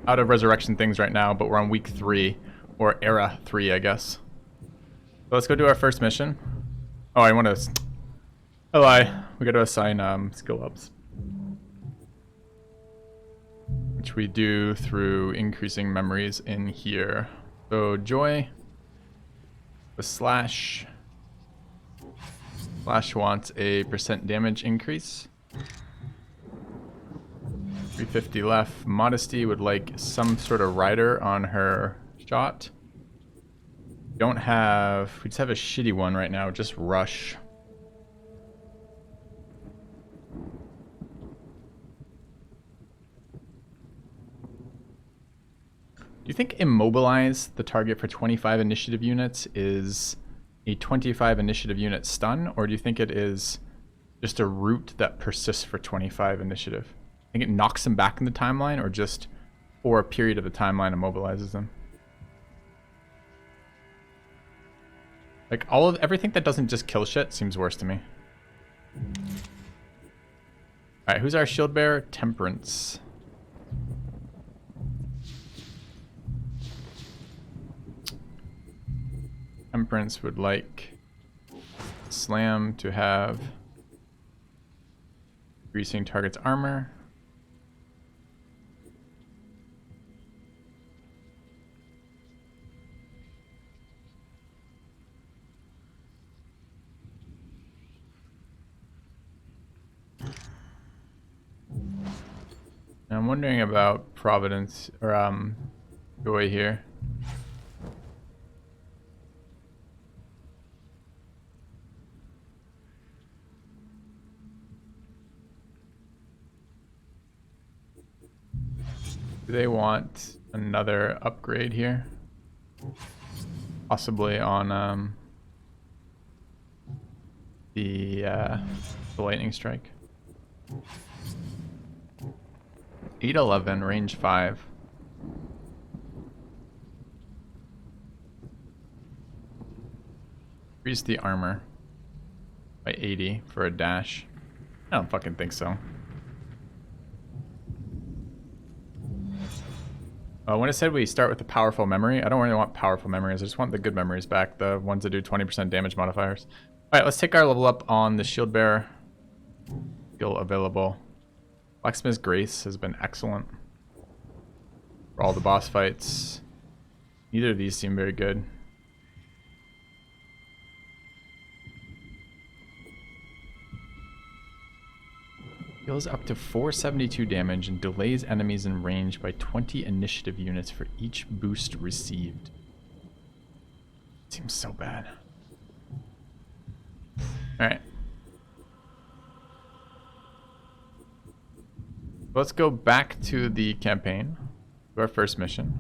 Out of resurrection things right now, but we're on week 3. Or era 3, I guess. So let's go do our first mission. Oh, I want to... I lie. We got to assign skill ups. Which we do through increasing memories in here. So Joy, the Slash wants a % damage increase. 350 left. Modesty would like some sort of rider on her shot. We just have a shitty one right now, just Rush. Do you think immobilize the target for 25 initiative units is a 25 initiative unit stun, or do you think it is just a route that persists for 25 initiative? I think it knocks them back in the timeline, or just for a period of the timeline immobilizes them? Like everything that doesn't just kill shit seems worse to me. Alright, who's our shield bearer? Temperance. Temperance would like Slam to have increasing target's armor. And I'm wondering about Providence or Joy here. Do they want another upgrade here? Possibly on the lightning strike. 811, range 5. Increase the armor by 80 for a dash. I don't fucking think so. When it said we start with the powerful memory, I don't really want powerful memories. I just want the good memories back, the ones that do 20% damage modifiers. Alright, let's take our level up on the shield bearer. Skill available. Blacksmith's Grace has been excellent for all the boss fights. Neither of these seem very good. I Deals up to 472 damage and delays enemies in range by 20 initiative units for each boost received. Seems so bad. Alright. Let's go back to the campaign. To our first mission.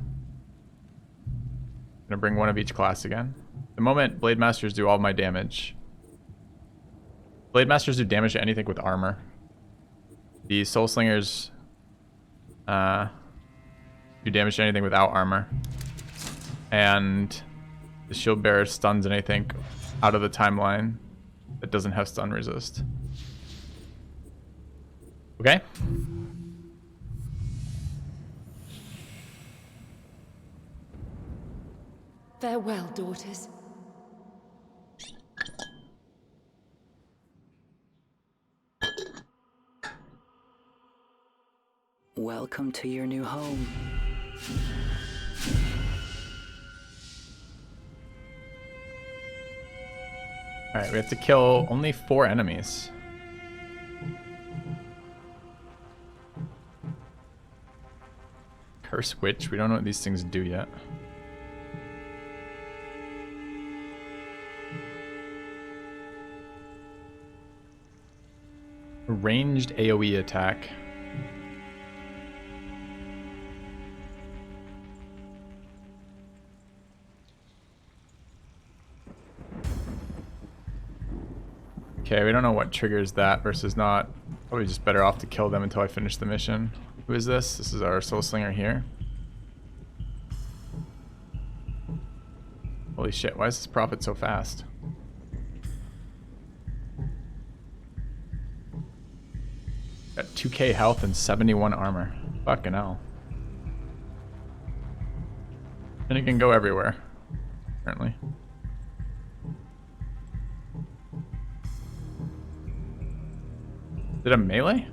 I'm gonna bring one of each class again. At the moment, Blade Masters do all my damage. Blade Masters do damage to anything with armor. The Soul Slingers do damage to anything without armor. And the Shield Bearer stuns anything out of the timeline that doesn't have stun resist. Okay? Farewell, daughters. Welcome to your new home. Alright, we have to kill only 4 enemies. Curse Witch, we don't know what these things do yet. Ranged AoE attack. Okay, we don't know what triggers that versus not. Probably just better off to kill them until I finish the mission. Who is this? This is our Soul Slinger here. Holy shit, why is this prophet so fast? Got 2k health and 71 armor. Fucking hell. And it can go everywhere, apparently. Is it a melee?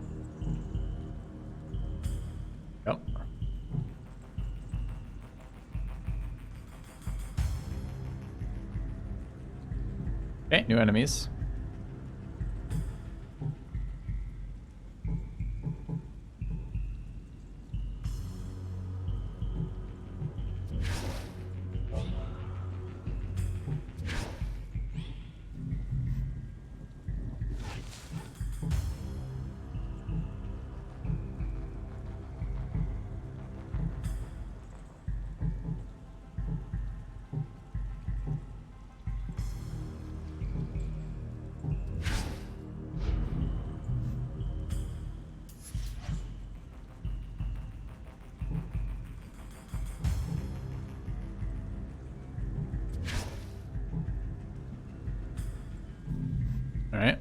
Yep. Okay, new enemies. All right.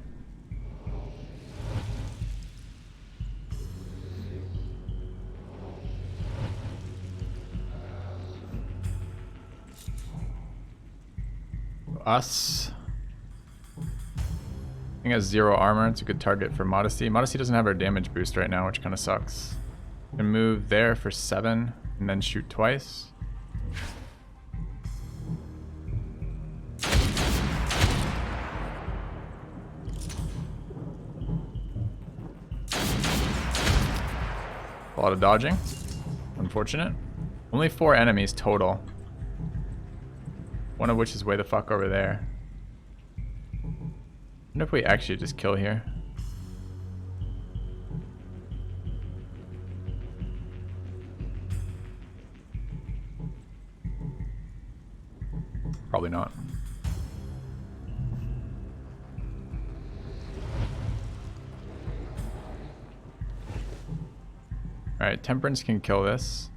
Us. I think has 0 armor. It's a good target for Modesty. Modesty doesn't have our damage boost right now, which kind of sucks. Can move there for 7 and then shoot twice. A lot of dodging. Unfortunate. Only 4 enemies total. One of which is way the fuck over there. I wonder if we actually just kill here. Probably not. Alright, Temperance can kill this.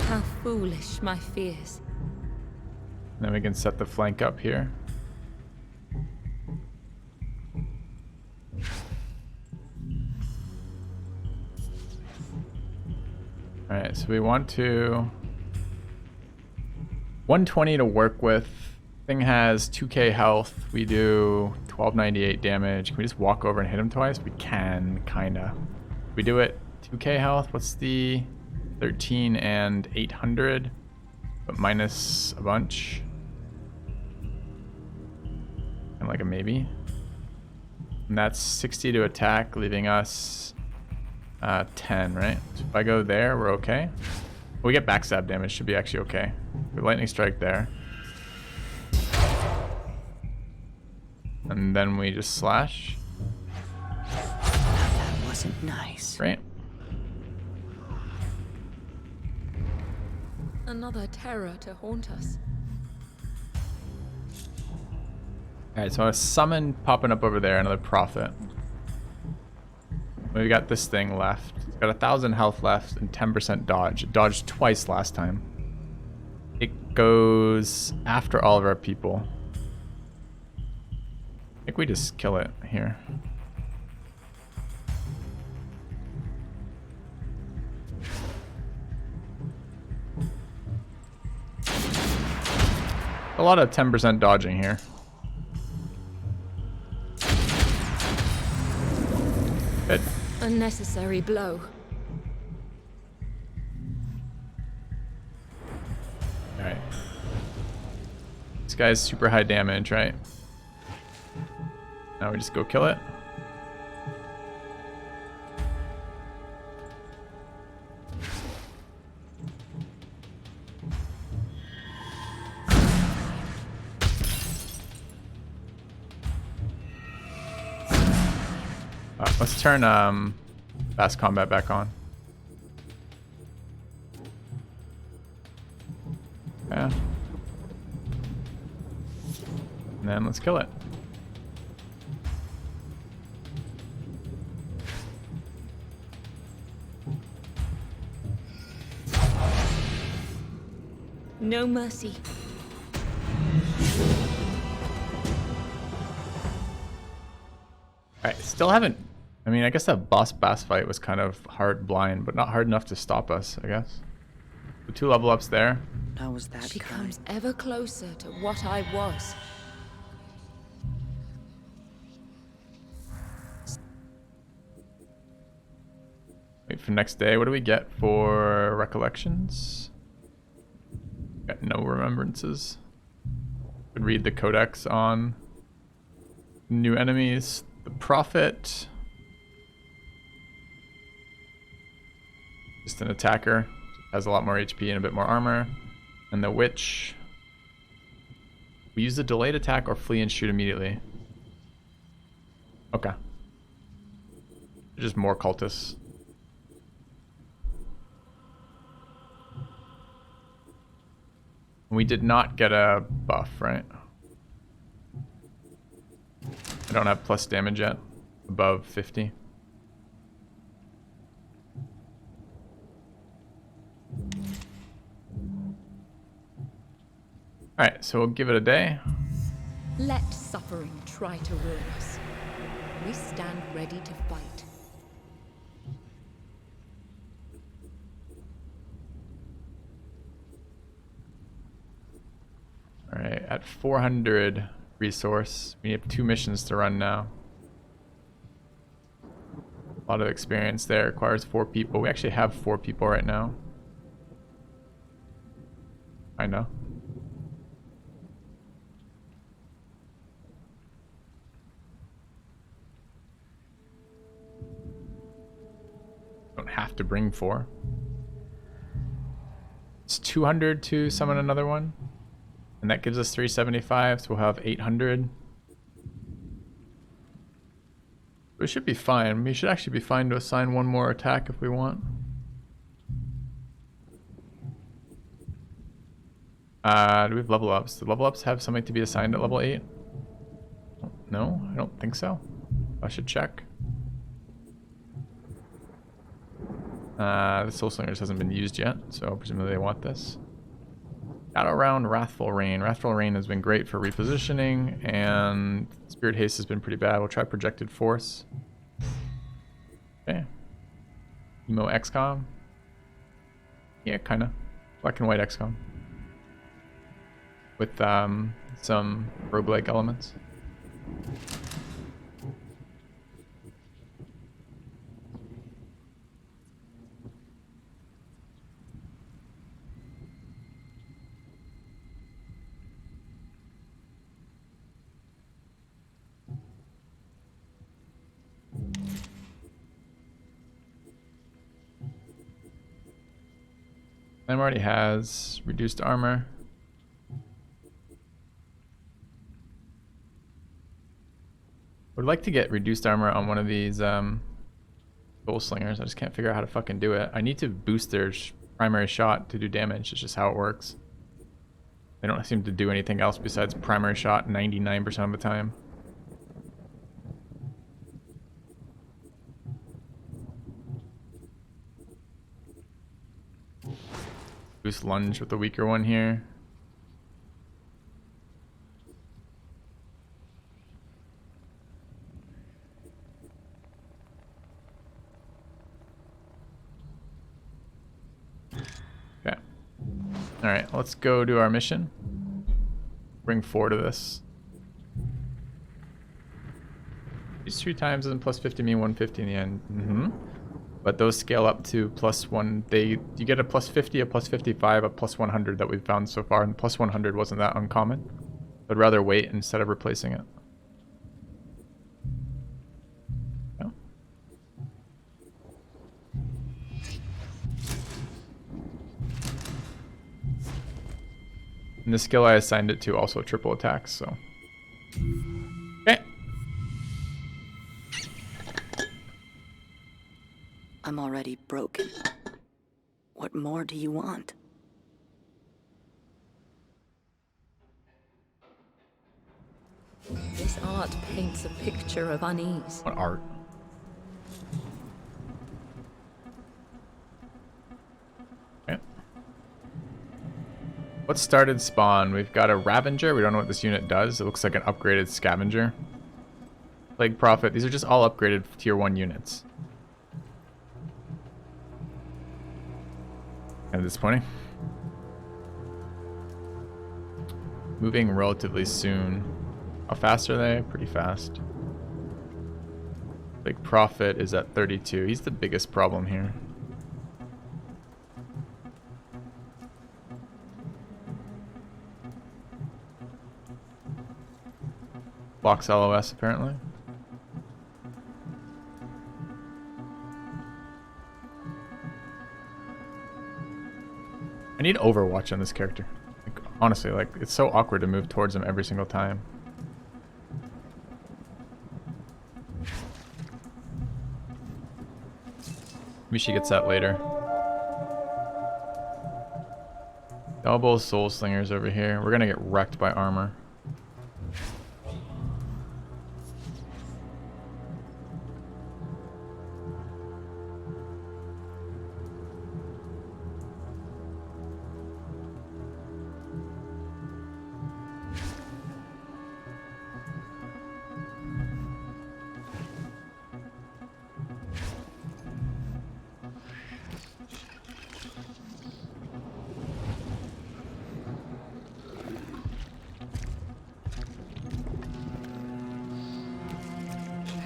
How foolish my fears. Then we can set the flank up here. Alright, so we want to 120 to work with. Thing has 2k health. We do 1298 damage. Can we just walk over and hit him twice? We can, kinda. We do it 2k health. What's the 13 and 800, but minus a bunch. Kind of like a maybe. And that's 60 to attack, leaving us 10, right? So if I go there, we're okay. We get backstab damage, should be actually okay. Lightning strike there. And then we just slash. That wasn't nice. Great. Another terror to haunt us. Alright, so a summon popping up over there, another prophet. We got this thing left. It's got 1,000 health left and 10% dodge. It dodged twice last time. It goes after all of our people. I think we just kill it here. A lot of 10% dodging here. Good. A necessary blow. Alright. This guy's super high damage, right? Now we just go kill it. Let's turn fast combat back on. Yeah. And then let's kill it. No mercy. Alright, still haven't... I mean, I guess that boss fight was kind of hard blind, but not hard enough to stop us, I guess. The 2 level ups there. How was that She kind? comes ever closer to what I was. Wait for next day. What do we get for recollections? Got no remembrances. Could read the codex on new enemies. The prophet. Just an attacker. Has a lot more HP and a bit more armor. And the witch. We use the delayed attack or flee and shoot immediately. Okay. Just more cultists. We did not get a buff, right? I don't have plus damage yet. Above 50. Alright, so we'll give it a day. Let suffering try to ruin us. We stand ready to fight. Alright, at 400 resource, we have 2 missions to run now. A lot of experience there, requires 4 people. We actually have 4 people right now. I know. Don't have to bring 4. It's 200 to summon another one. And that gives us 375, so we'll have 800. We should be fine. We should actually be fine to assign 1 more attack if we want. Do we have level ups? Do level ups have something to be assigned at level 8? No, I don't think so. I should check. The Soul Slingers hasn't been used yet, so presumably they want this. Battle around Wrathful Rain. Wrathful Rain has been great for repositioning, and Spirit Haste has been pretty bad. We'll try Projected Force. Okay. Emo XCOM. Yeah, kinda. Black and white XCOM. With some roguelike elements. Flame already has reduced armor. Would like to get reduced armor on one of these Soul Slingers. I just can't figure out how to fucking do it. I need to boost their primary shot to do damage. It's just how it works. They don't seem to do anything else besides primary shot 99% of the time. Boost lunge with the weaker one here. Okay. Alright, let's go do our mission. Bring 4 to this. These 2 times and plus 50 mean 150 in the end. But those scale up to +1. You get a +50, a +55, a +100 that we've found so far, and +100 wasn't that uncommon. I'd rather wait instead of replacing it. No. And the skill I assigned it to also triple attacks, so. Okay. I'm already broken. What more do you want? This art paints a picture of unease. What art? Okay. What started spawn? We've got a Ravenger. We don't know what this unit does. It looks like an upgraded Scavenger. Plague Prophet. These are just all upgraded tier 1 units. Kind of disappointing. Moving relatively soon. How fast are they? Pretty fast. Big Prophet is at 32. He's the biggest problem here. Blocks LOS apparently. I need Overwatch on this character. Like, honestly, like, it's so awkward to move towards him every single time. Maybe she gets that later. Double Soul Slingers over here. We're gonna get wrecked by armor.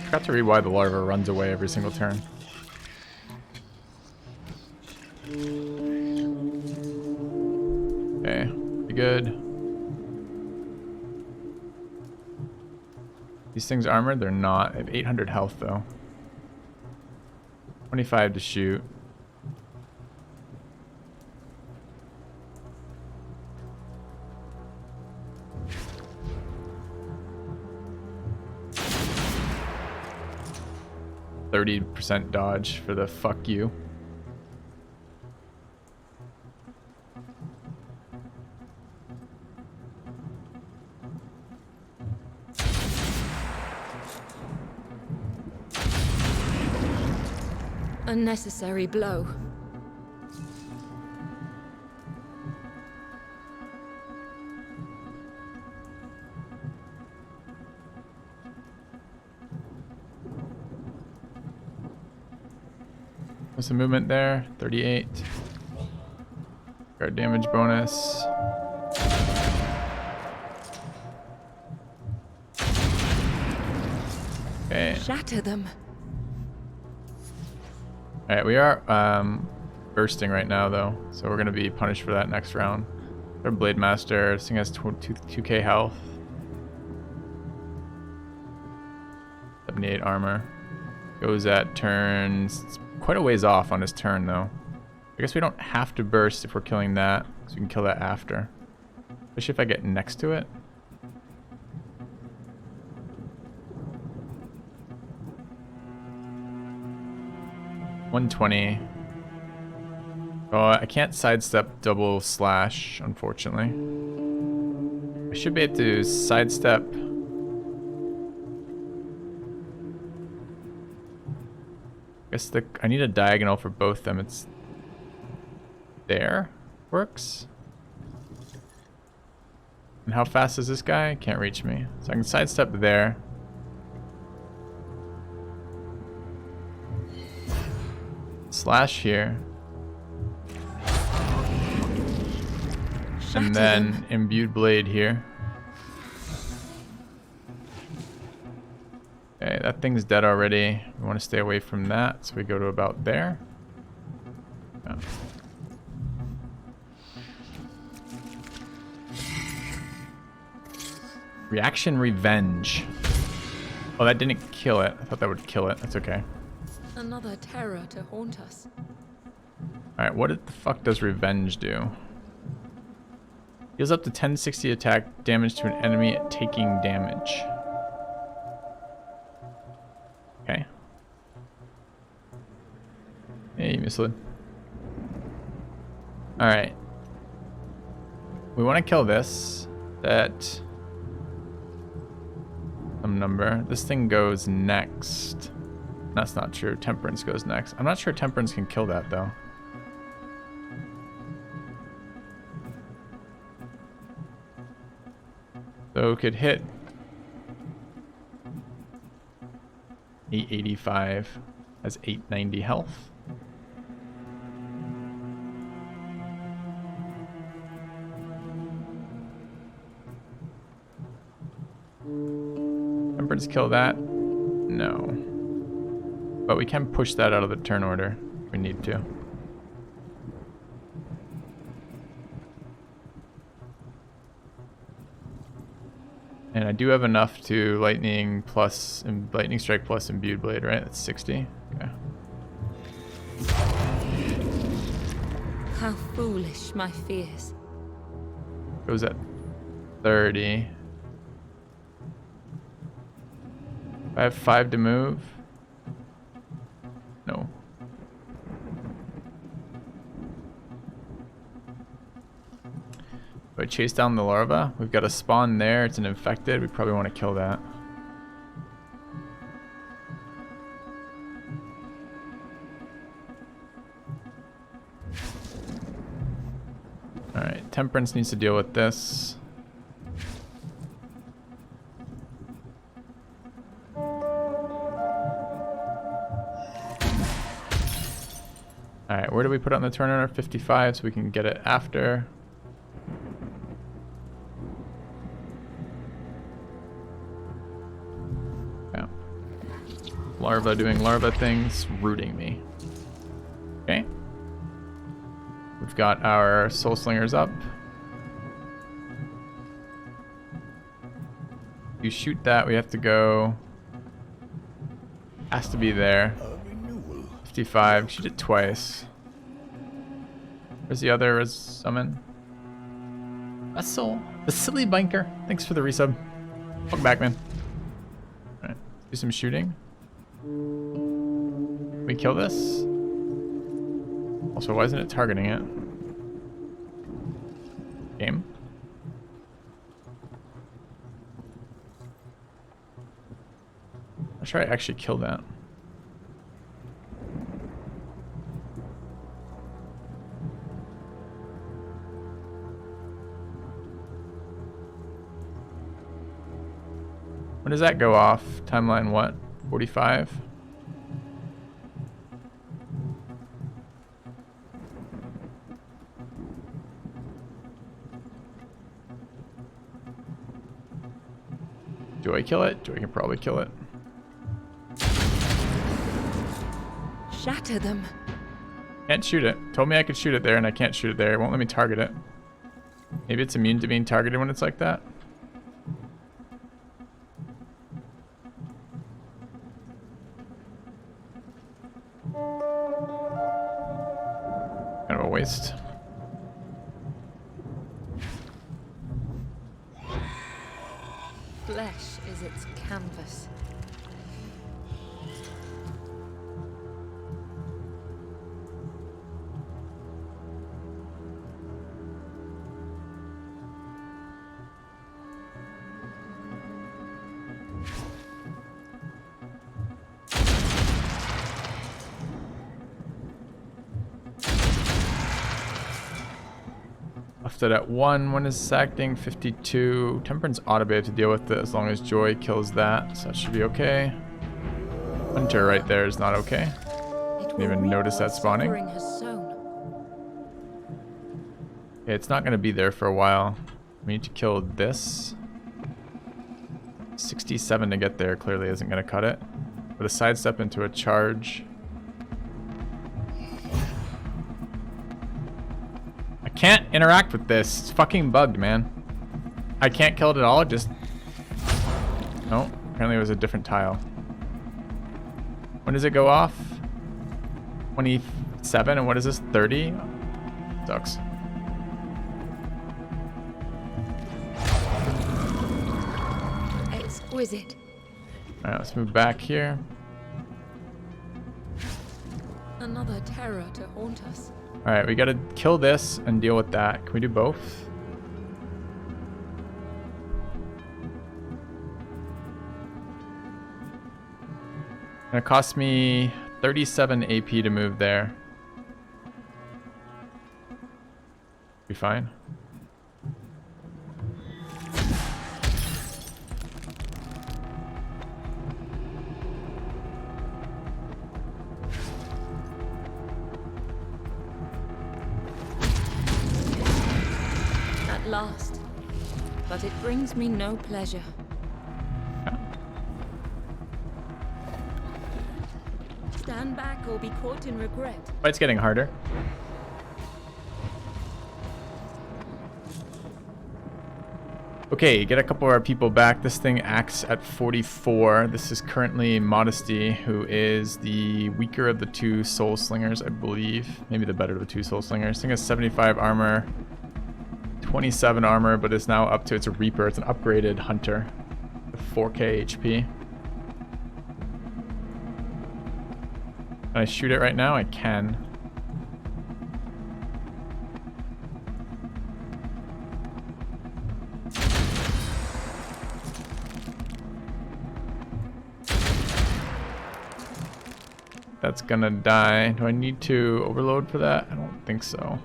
Forgot to read why the larva runs away every single turn. Okay, pretty good. These things armored? They're not. They have 800 health though. 25 to shoot. %30 dodge for the fuck you. Unnecessary blow. Some movement there. 38. Guard damage bonus. Okay. Shatter them. Alright, we are bursting right now though, so we're gonna be punished for that next round. Our Blade Master, this thing has 2k health. 78 armor. Goes at turns, quite a ways off on his turn though. I guess we don't have to burst if we're killing that, so we can kill that after. Especially if I get next to it. $120. Oh, I can't sidestep double slash, unfortunately. I should be able to sidestep. I guess I need a diagonal for both them. It's there. Works. And how fast is this guy? Can't reach me. So I can sidestep there. Slash here. And then imbued blade here. Okay, that thing's dead already. We want to stay away from that, so we go to about there. Oh. Reaction revenge. Oh, that didn't kill it. I thought that would kill it. That's okay. Another terror to haunt us. Alright, what the fuck does revenge do? Deals up to 1060 attack damage to an enemy at taking damage. Okay. Hey, misled. Alright. We want to kill this. That... some number. This thing goes next. That's not true. Temperance goes next. I'm not sure Temperance can kill that, though. So it could hit 885, has 890 health. Temperance kill that? No. But we can push that out of the turn order if we need to. And I do have enough to lightning plus and lightning strike plus imbued blade, right? That's 60. Okay. How foolish my fears. Goes at 30. I have 5 to move. No. Do I chase down the larva? We've got a spawn there. It's an infected. We probably want to kill that. Alright, Temperance needs to deal with this. Alright, where do we put it on the turn order? 55, so we can get it after. Yeah. Larva doing larva things, rooting me. Okay. We've got our soul slingers up. You shoot that, we have to go. Has to be there. 55, shoot it twice. Where's the other summon? Vessel. The silly banker. Thanks for the resub. Welcome back, man. Alright, do some shooting. We kill this? Also, why isn't it targeting it? Game. I'll try to actually kill that. When does that go off? Timeline what? 45? Do I kill it? I can probably kill it. Shatter them. Can't shoot it. Told me I could shoot it there and I can't shoot it there. It won't let me target it. Maybe it's immune to being targeted when it's like that. waste. Flesh is its canvas. Left it at 1. One is acting 52. Temperance ought to be able to deal with it as long as Joy kills that. So that should be okay. Hunter right there is not okay. Didn't even notice that spawning. Okay, it's not going to be there for a while. We need to kill this. 67 to get there clearly isn't going to cut it. Put a sidestep into a charge. I can't interact with this. It's fucking bugged, man. I can't kill it at all. Just... Oh, apparently it was a different tile. When does it go off? 27, and what is this? 30? Sucks. Exquisite. Alright, let's move back here. Another terror to haunt us. Alright, we gotta kill this and deal with that. Can we do both? It cost me 37 AP to move there. Be fine. At last. But it brings me no pleasure. Stand back or be caught in regret. Fight's getting harder. Okay, get a couple of our people back. This thing acts at 44. This is currently Modesty, who is the weaker of the two Soul Slingers, I believe. Maybe the better of the two Soul Slingers. This thing has 75 armor, 27 armor, but is now up to, it's a Reaper. It's an upgraded Hunter with 4k HP. Can I shoot it right now? I can. That's gonna die. Do I need to overload for that? I don't think so.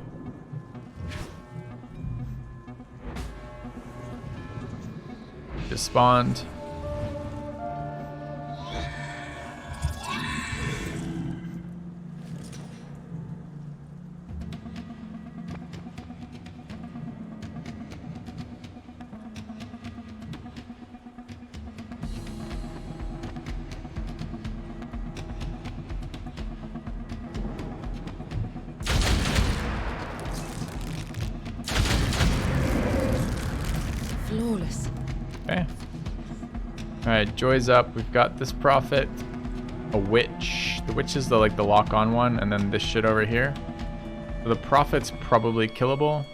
Just spawned. Flawless. Okay. Alright, Joy's up. We've got this Prophet, a Witch. The Witch is the like the lock-on one, and then this shit over here. So the Prophet's probably killable.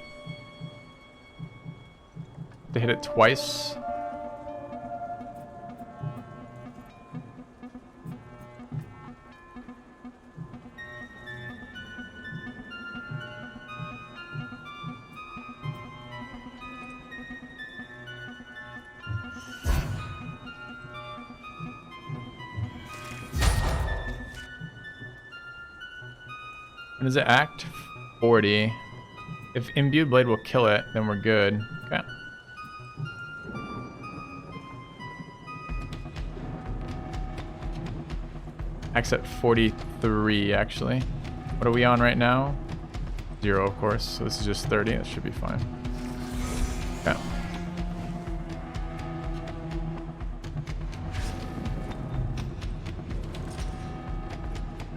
To hit it twice. When does it act? 40. If Imbued Blade will kill it, then we're good. Okay. Acts at 43, actually. What are we on right now? 0, of course. So this is just 30. That should be fine. Okay.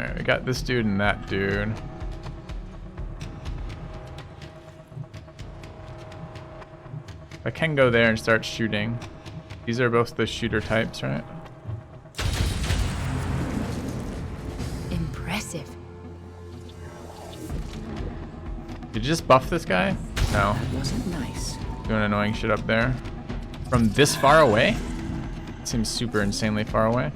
Alright, we got this dude and that dude. I can go there and start shooting. These are both the shooter types, right? Impressive. Did you just buff this guy? No. That wasn't nice. Doing annoying shit up there. From this far away? Seems super insanely far away.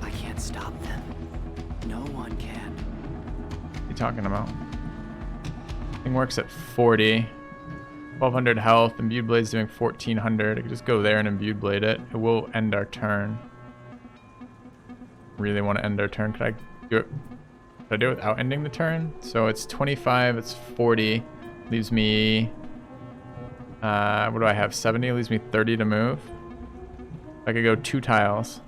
I can't stop them. No one can. What are you talking about? Thing works at 40. 1200 health. Imbued Blade's doing 1400. I could just go there and Imbued Blade it. It will end our turn. Really want to end our turn. Could I do it? Could I do it without ending the turn? So it's 25, it's 40. Leaves me... what do I have? 70? Leaves me 30 to move. I could go 2 tiles.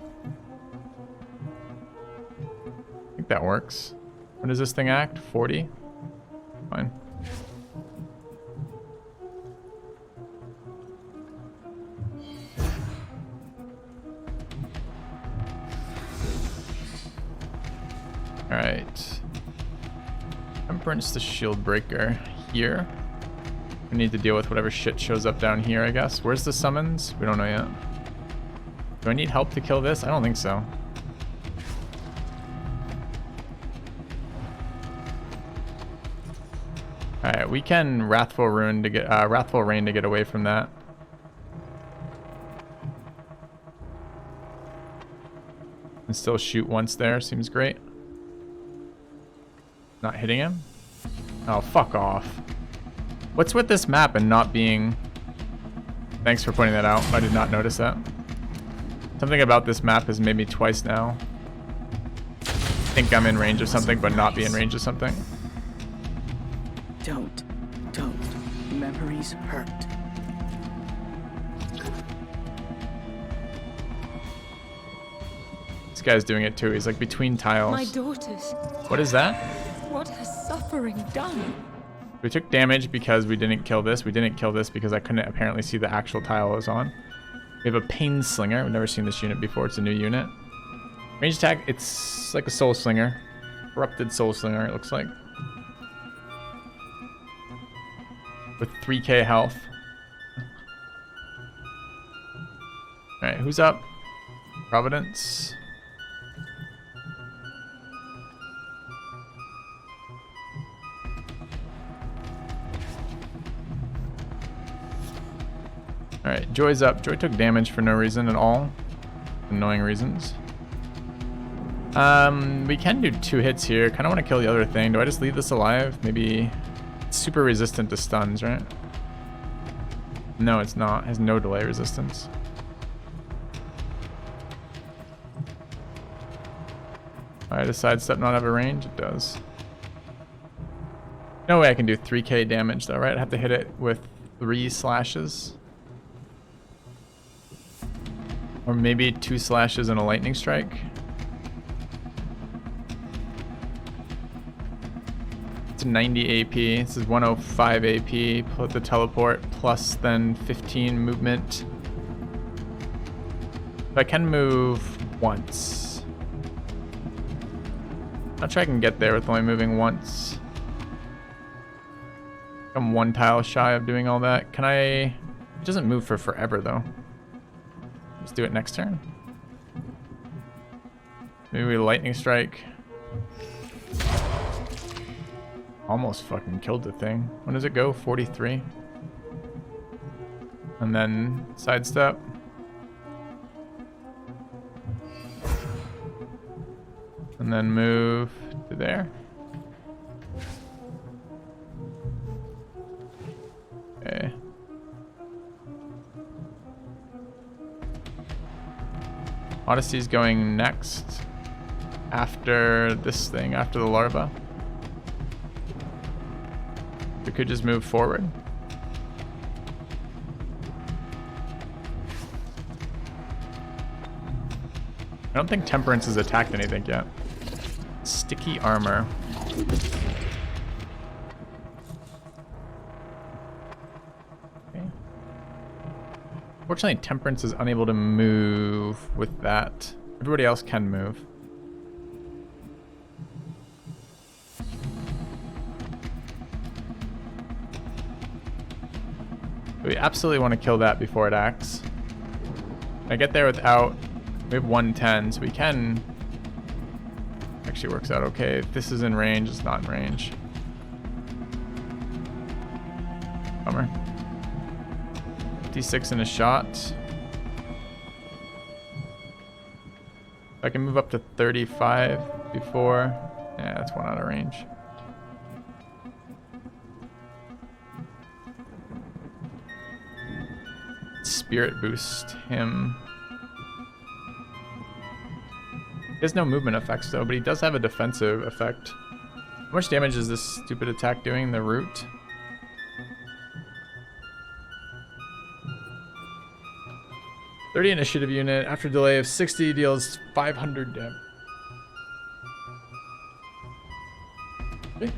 I think that works. When does this thing act? 40? Fine. Alright. Temperance the shield breaker here. We need to deal with whatever shit shows up down here, I guess. Where's the summons? We don't know yet. Do I need help to kill this? I don't think so. Alright, we can Wrathful Rain to get away from that. And still shoot once there, seems great. Not hitting him? Oh, fuck off. What's with this map and not being... Thanks for pointing that out. I did not notice that. Something about this map has made me twice now think I'm in range of something, but not be in range of something. Don't. Memories hurt. This guy's doing it too. He's like between tiles. My daughters. What is that? What has suffering done? We took damage because we didn't kill this. We didn't kill this because I couldn't apparently see the actual tile I was on. We have a Pain Slinger. We've never seen this unit before. It's a new unit. Range attack, it's like a Soul Slinger. Corrupted Soul Slinger, it looks like. With 3k health. Alright, who's up? Providence. Alright, Joy's up. Joy took damage for no reason at all. Annoying reasons. We can do 2 hits here. Kind of want to kill the other thing. Do I just leave this alive? Maybe... It's super resistant to stuns, right? No, it's not. It has no delay resistance. Alright, does sidestep not have a range? It does. No way I can do 3k damage though, right? I have to hit it with 3 slashes. Or maybe 2 slashes and a lightning strike. It's 90 AP. This is 105 AP. Put the teleport plus then 15 movement. If I can move once. Not sure I can get there with only moving once. I'm 1 tile shy of doing all that. Can I... It doesn't move for forever though. Let's do it next turn. Maybe we lightning strike. Almost fucking killed the thing. When does it go? 43. And then sidestep. And then move to there. Okay. Odyssey's going next. After this thing, after the larva. We could just move forward. I don't think Temperance has attacked anything yet. Sticky armor. Okay. Fortunately, Temperance is unable to move with that. Everybody else can move. We absolutely want to kill that before it acts. Can I get there without We have 110, so we can... Actually works out okay. If this is in range, it's not in range. Bummer. 56 in a shot. I can move up to 35 before. Yeah, that's one out of range. Spirit boost him. He has no movement effects though, but he does have a defensive effect. How much damage is this stupid attack doing? The root? "30 initiative unit. After delay of 60 deals 500 damage." Okay.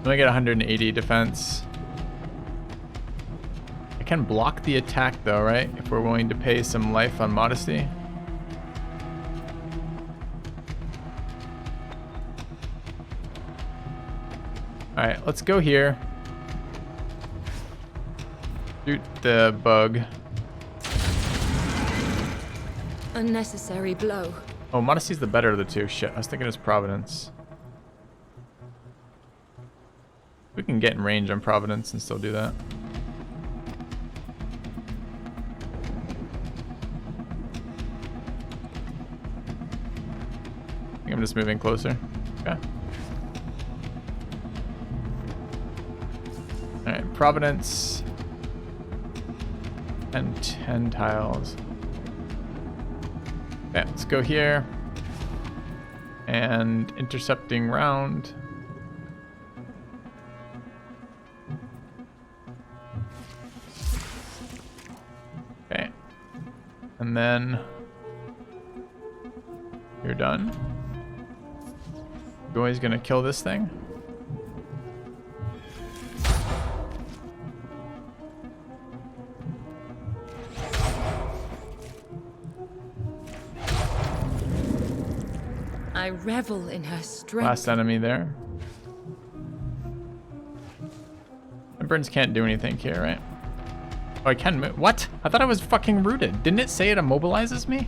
Then I get 180 defense. I can block the attack though, right? If we're willing to pay some life on modesty. Alright, let's go here. Shoot the bug. Unnecessary blow. Oh, modesty's the better of the two. Shit, I was thinking it's Providence. We can get in range on Providence and still do that. I think I'm just moving closer. Okay. Alright, Providence. And 10 tiles. Okay, let's go here. And intercepting round. Okay. And then you're done. Goy's gonna kill this thing. I revel in her strength. Last enemy there. And Burns can't do anything here, right? Oh, I can move. What? I thought I was fucking rooted. Didn't it say it immobilizes me?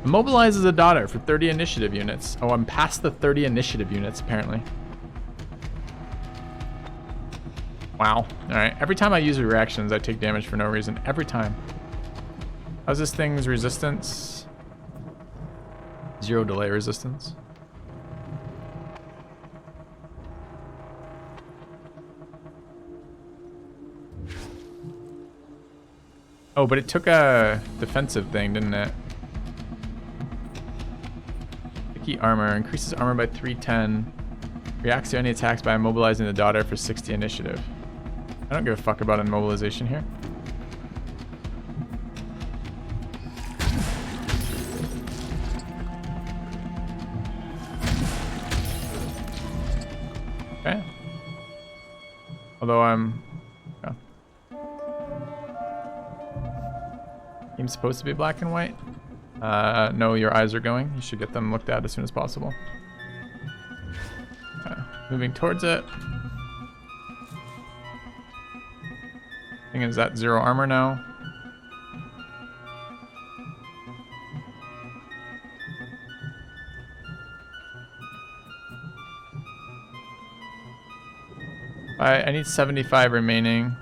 Immobilizes a daughter for 30 initiative units. Oh, I'm past the 30 initiative units, apparently. Wow. Alright, every time I use reactions, I take damage for no reason. Every time. How's this thing's resistance? 0 delay resistance. Oh, but it took a defensive thing, didn't it? Sticky armor. Increases armor by 310. Reacts to any attacks by immobilizing the daughter for 60 initiative. I don't give a fuck about immobilization here. Okay. Although I'm... yeah. Game's supposed to be black and white. No, your eyes are going. You should get them looked at as soon as possible. Moving towards it. Thing is at 0 armor now. I need 75 remaining.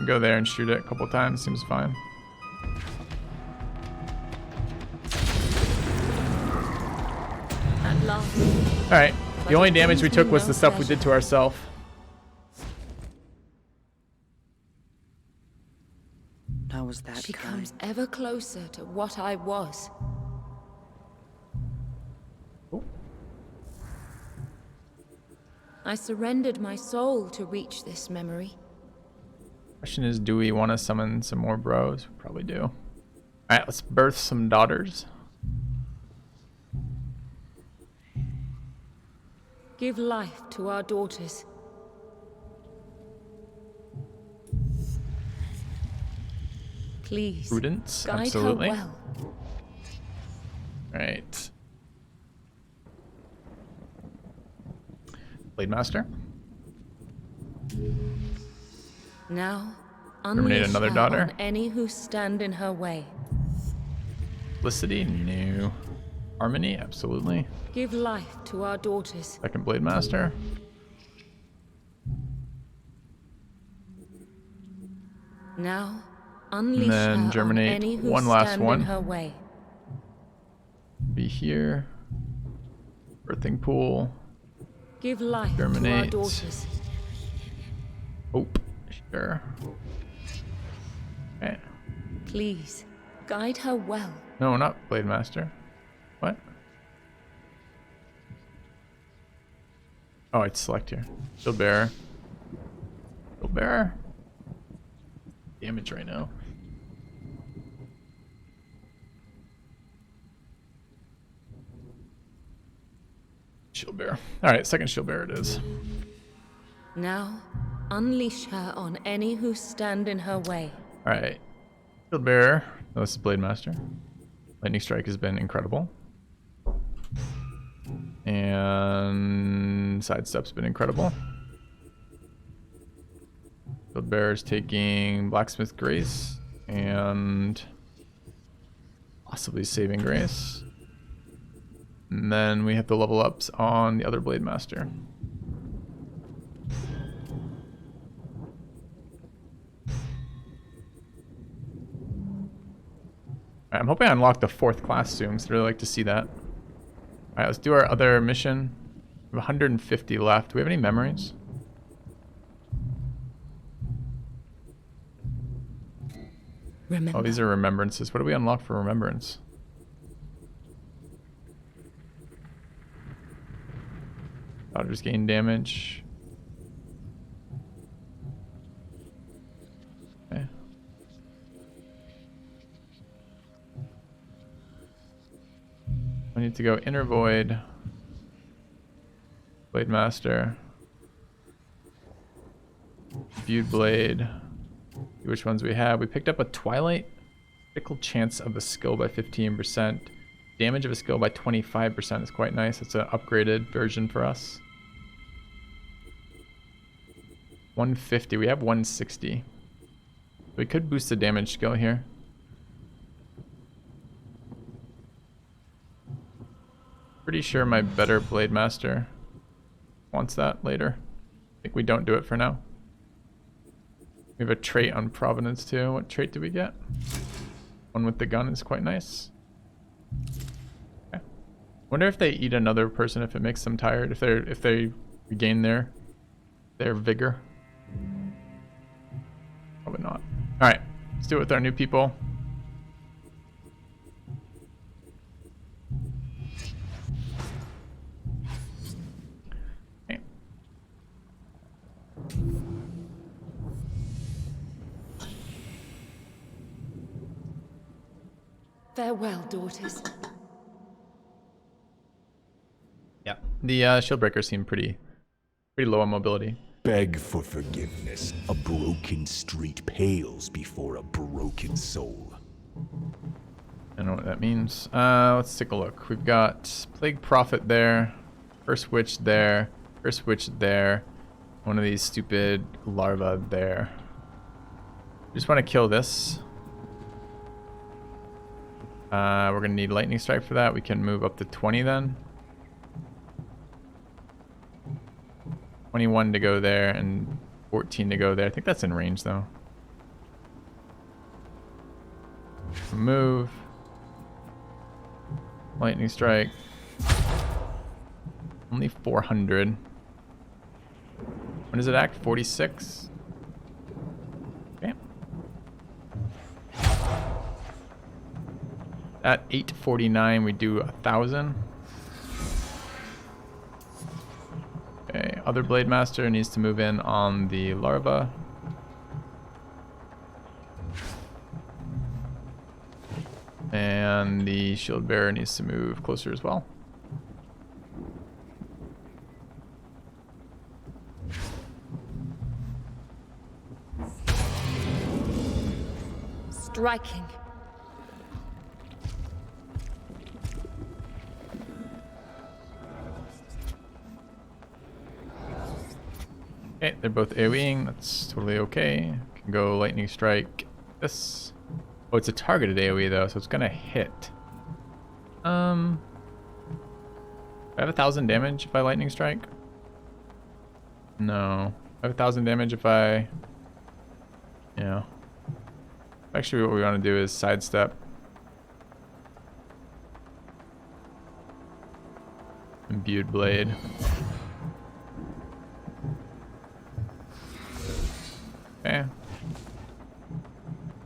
Go there and shoot it a couple times. Seems fine. At last. All right. The only damage we took was the stuff we did to ourselves. How was that She kind? comes ever closer to what I was. Oh. I surrendered my soul to reach this memory. Question is, do we want to summon some more bros? We probably do. All right, let's birth some daughters. Give life to our daughters. Please, Prudence, guide absolutely. her well. All right. Blade Master. Now, Terminate unleash another her daughter? on any who stand in her way. Felicity? No. Harmony? Absolutely. Give life to our daughters. Second Blade Master? Now, And unleash then her on germinate any who one last stand one. in her way. Be here. Birthing pool. Give life to our Germinate. daughters. Hope. Sure. Okay. Please, guide her well. No, not Blade Master. What? Oh, it's select here. Shield Bearer. Shield Bearer. Damage right now. Shield Bearer. Alright, second Shield Bearer it is. Now, unleash her on any who stand in her way. Alright. Shield Bearer. Oh, this is Blade Master. Lightning Strike has been incredible. And Sidestep's been incredible. Shield Bearer's taking Blacksmith Grace and possibly Saving Grace. And then we have the level ups on the other Blade Master. I'm hoping I unlock the 4th class soon, so I'd really like to see that. Alright, let's do our other mission. We have 150 left. Do we have any memories? Remember, Oh, these are remembrances. What do we unlock for remembrance? Daughters gain damage. Okay. I need to go Inner Void. Blade Master. Viewed Blade. See which ones we have. We picked up a Twilight. Critical chance of a skill by 15%. Damage of a skill by 25% is quite nice. It's an upgraded version for us. 150. We have 160. We could boost the damage skill here. Pretty sure my better Blade Master wants that later. I think we don't do it for now. We have a trait on Providence too. What trait do we get? One with the gun is quite nice. Okay. Wonder if they eat another person if it makes them tired. If they regain their vigor. Probably not. All right, let's do it with our new people. Okay. farewell, daughters. Yeah, the Shieldbreakers seem pretty low on mobility. Beg for forgiveness. A broken street pales before a broken soul. I don't know what that means. Let's take a look. We've got Plague Prophet there, First Witch there, First Witch there, one of these stupid larvae there. Just want to kill this. We're going to need Lightning Strike for that. We can move up to 20 then. 21 to go there and 14 to go there. I think that's in range though. Move. Lightning Strike. Only 400. When does it act? 46? Okay. At 849 we do 1,000. Okay, other Blade Master needs to move in on the larva. And the Shield Bearer needs to move closer as well. Striking. Okay, they're both AoEing. That's totally okay. Can go lightning strike. This. Oh, it's a targeted AoE though, so it's gonna hit. I have 1,000 damage if I lightning strike. No, I have 1,000 damage if I. Yeah. Actually, what we want to do is sidestep. Imbued blade. Okay.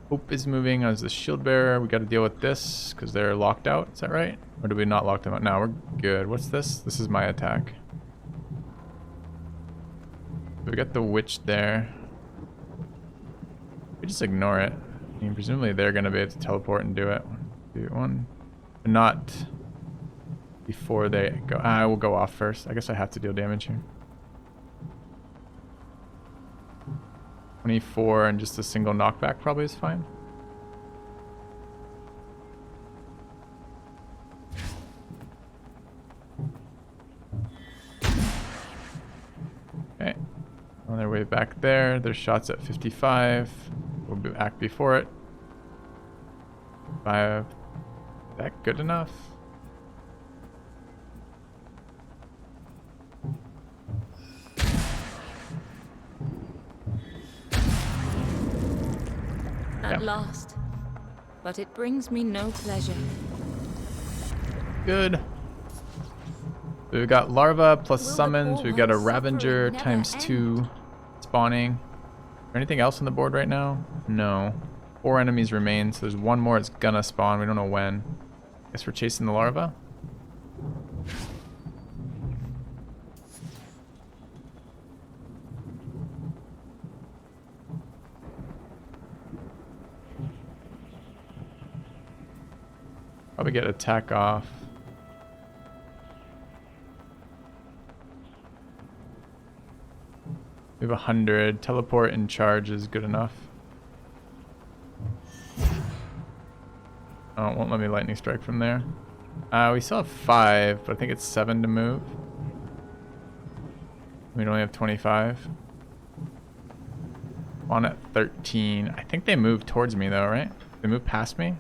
Hope is moving as the shield bearer. We got to deal with this because they're locked out. Is that right? Or did we not lock them out? No, we're good. What's this? This is my attack. We got the witch there. We just ignore it. I mean, presumably they're going to be able to teleport and do it. One. But not before they go. I will go off first. I guess I have to deal damage here. 24 and just a single knockback probably is fine. Okay. On their way back there. Their shots at 55. We'll act before it. 5. Is that good enough? At last. But it brings me no pleasure. Good. So we've got larva plus Will the summons. poor We've got a one's Ravager suffering times never 2 spawning. Is there anything else on the board right now? No. 4 enemies remain, so there's one more that's gonna spawn. We don't know when. Guess we're chasing the larva. Probably get attack off. We have 100. Teleport and charge is good enough. Oh, it won't let me lightning strike from there. We still have 5, but I think it's 7 to move. We only have 25. On at 13. I think they moved towards me though, right? They moved past me.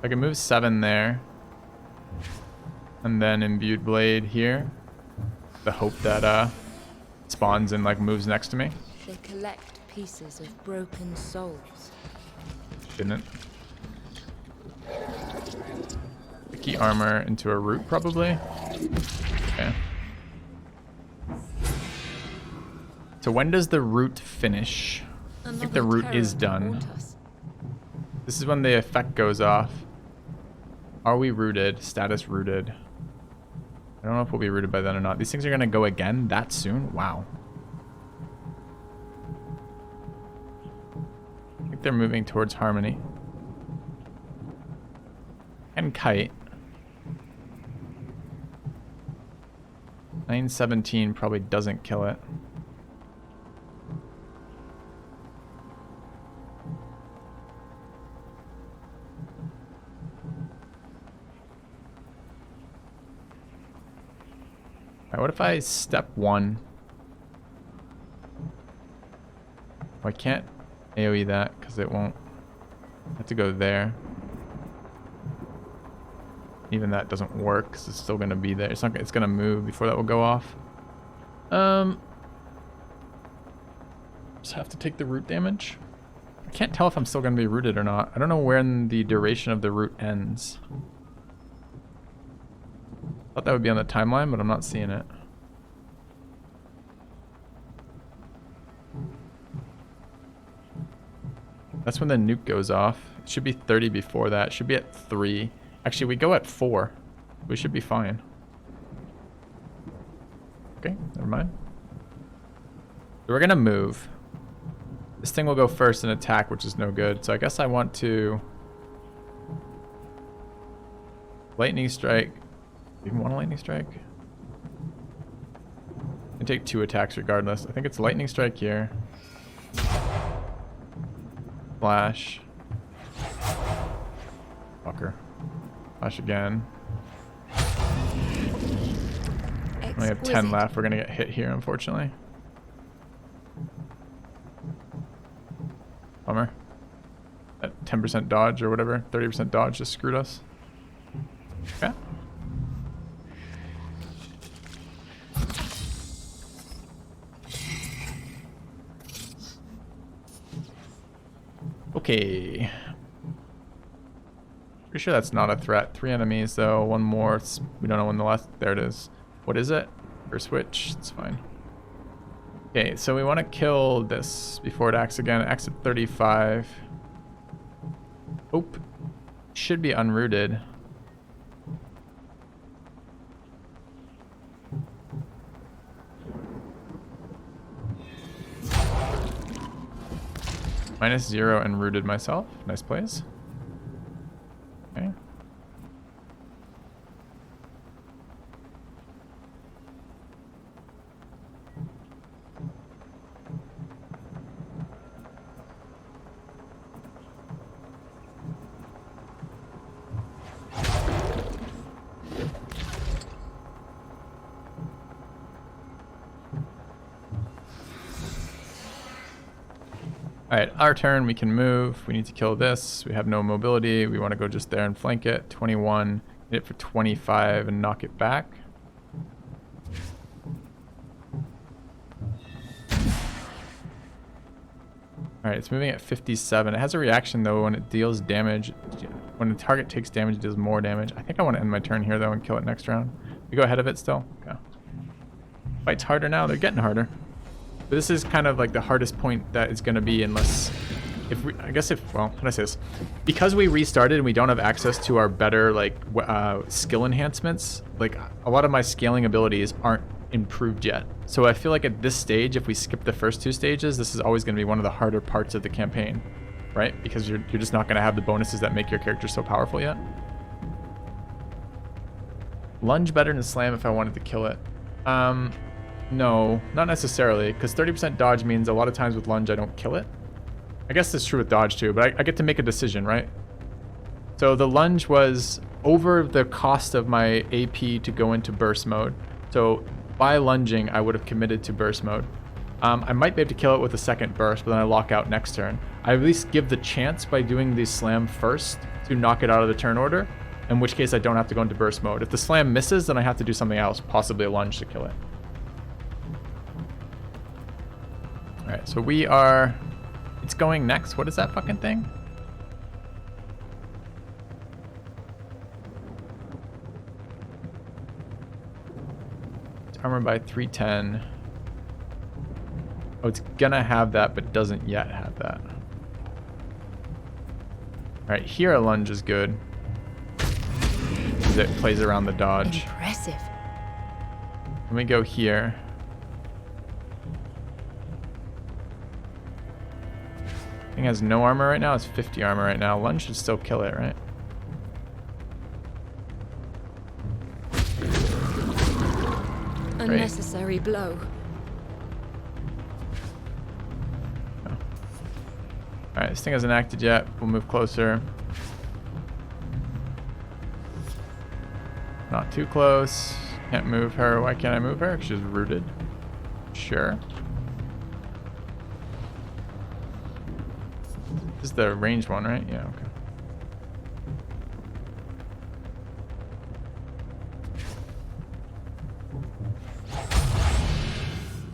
I can move 7 there. And then imbued blade here. The hope that spawns and like moves next to me. They collect pieces of broken souls. Didn't. Key armor into a root probably. Okay. So when does the root finish? I think the root is done. This is when the effect goes off. Are we rooted? Status rooted. I don't know if we'll be rooted by then or not. These things are going to go again that soon? Wow. I think they're moving towards Harmony. And Kite. 917 probably doesn't kill it. Alright, what if I step 1? Oh, I can't AoE that because it won't. I have to go there. Even that doesn't work because it's still going to be there. It's not. It's going to move before that will go off. Just have to take the root damage. I can't tell if I'm still going to be rooted or not. I don't know when the duration of the root ends. Thought that would be on the timeline, but I'm not seeing it. That's when the nuke goes off. It should be 30 before that. It should be at 3. Actually, we go at 4. We should be fine. Okay, never mind. So we're gonna move. This thing will go first and attack, which is no good. So I guess I want to lightning strike. Even want a lightning strike? And take 2 attacks regardless. I think it's lightning strike here. Flash. Fucker. Flash again. only have 10 Exquisite. left. We're gonna get hit here, unfortunately. Bummer. That 10% dodge or whatever, 30% dodge just screwed us. Okay. Okay. Pretty sure that's not a threat. 3 enemies though, 1 more. We don't know when the last. There it is. What is it? Or switch. It's fine. Okay, so we want to kill this before it acts again. It acts at 35. Oop. Should be unrooted. -0 and rooted myself. Nice plays. Okay. Alright, our turn. We can move. We need to kill this. We have no mobility. We want to go just there and flank it. 21. Hit it for 25 and knock it back. Alright, it's moving at 57. It has a reaction though when it deals damage. When the target takes damage, it does more damage. I think I want to end my turn here though and kill it next round. We go ahead of it still? Okay. Fights harder now. They're getting harder. But this is kind of like the hardest point that it's going to be unless... I guess if... Well, how do I say this? Because we restarted and we don't have access to our better, like, skill enhancements, like, a lot of my scaling abilities aren't improved yet. So I feel like at this stage, if we skip the first 2 stages, this is always going to be one of the harder parts of the campaign, right? Because you're just not going to have the bonuses that make your character so powerful yet. Lunge better than slam if I wanted to kill it. No, not necessarily, because 30% dodge means a lot of times with lunge I don't kill it. I guess that's true with dodge too, but I get to make a decision, right? So the lunge was over the cost of my AP to go into burst mode. So by lunging, I would have committed to burst mode. I might be able to kill it with a second burst, but then I lock out next turn. I at least give the chance by doing the slam first to knock it out of the turn order, in which case I don't have to go into burst mode. If the slam misses, then I have to do something else, possibly a lunge to kill it. Alright, so we are... It's going next. What is that fucking thing? It's armor by 310. Oh, it's gonna have that, but doesn't yet have that. Alright, here a lunge is good. Because it plays around the dodge. Impressive. Let me go here. Thing has no armor right now. It's 50 armor right now. Lunge should still kill it, right? Unnecessary blow. Oh. Alright, this thing hasn't acted yet. We'll move closer. Not too close. Can't move her. Why can't I move her? Because she's rooted. Sure. This is the ranged one, right? Yeah, okay.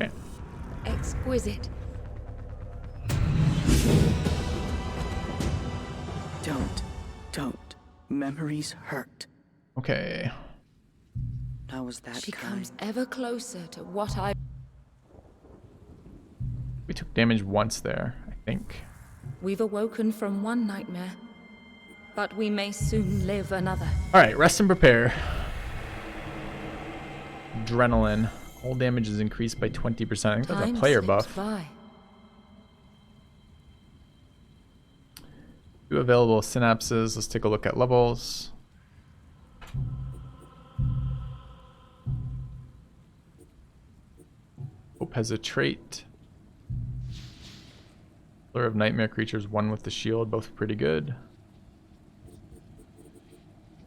Okay. Exquisite. Don't. Memories hurt. Okay. How was that She kind? comes ever closer to what I... We took damage once there, I think. We've awoken from one nightmare, but we may soon live another. Alright, rest and prepare. Adrenaline. All damage is increased by 20%. I think that's a Time player slips buff. by. 2 available synapses. Let's take a look at levels. Hope has a trait. Lure of nightmare creatures, 1 with the shield, both pretty good.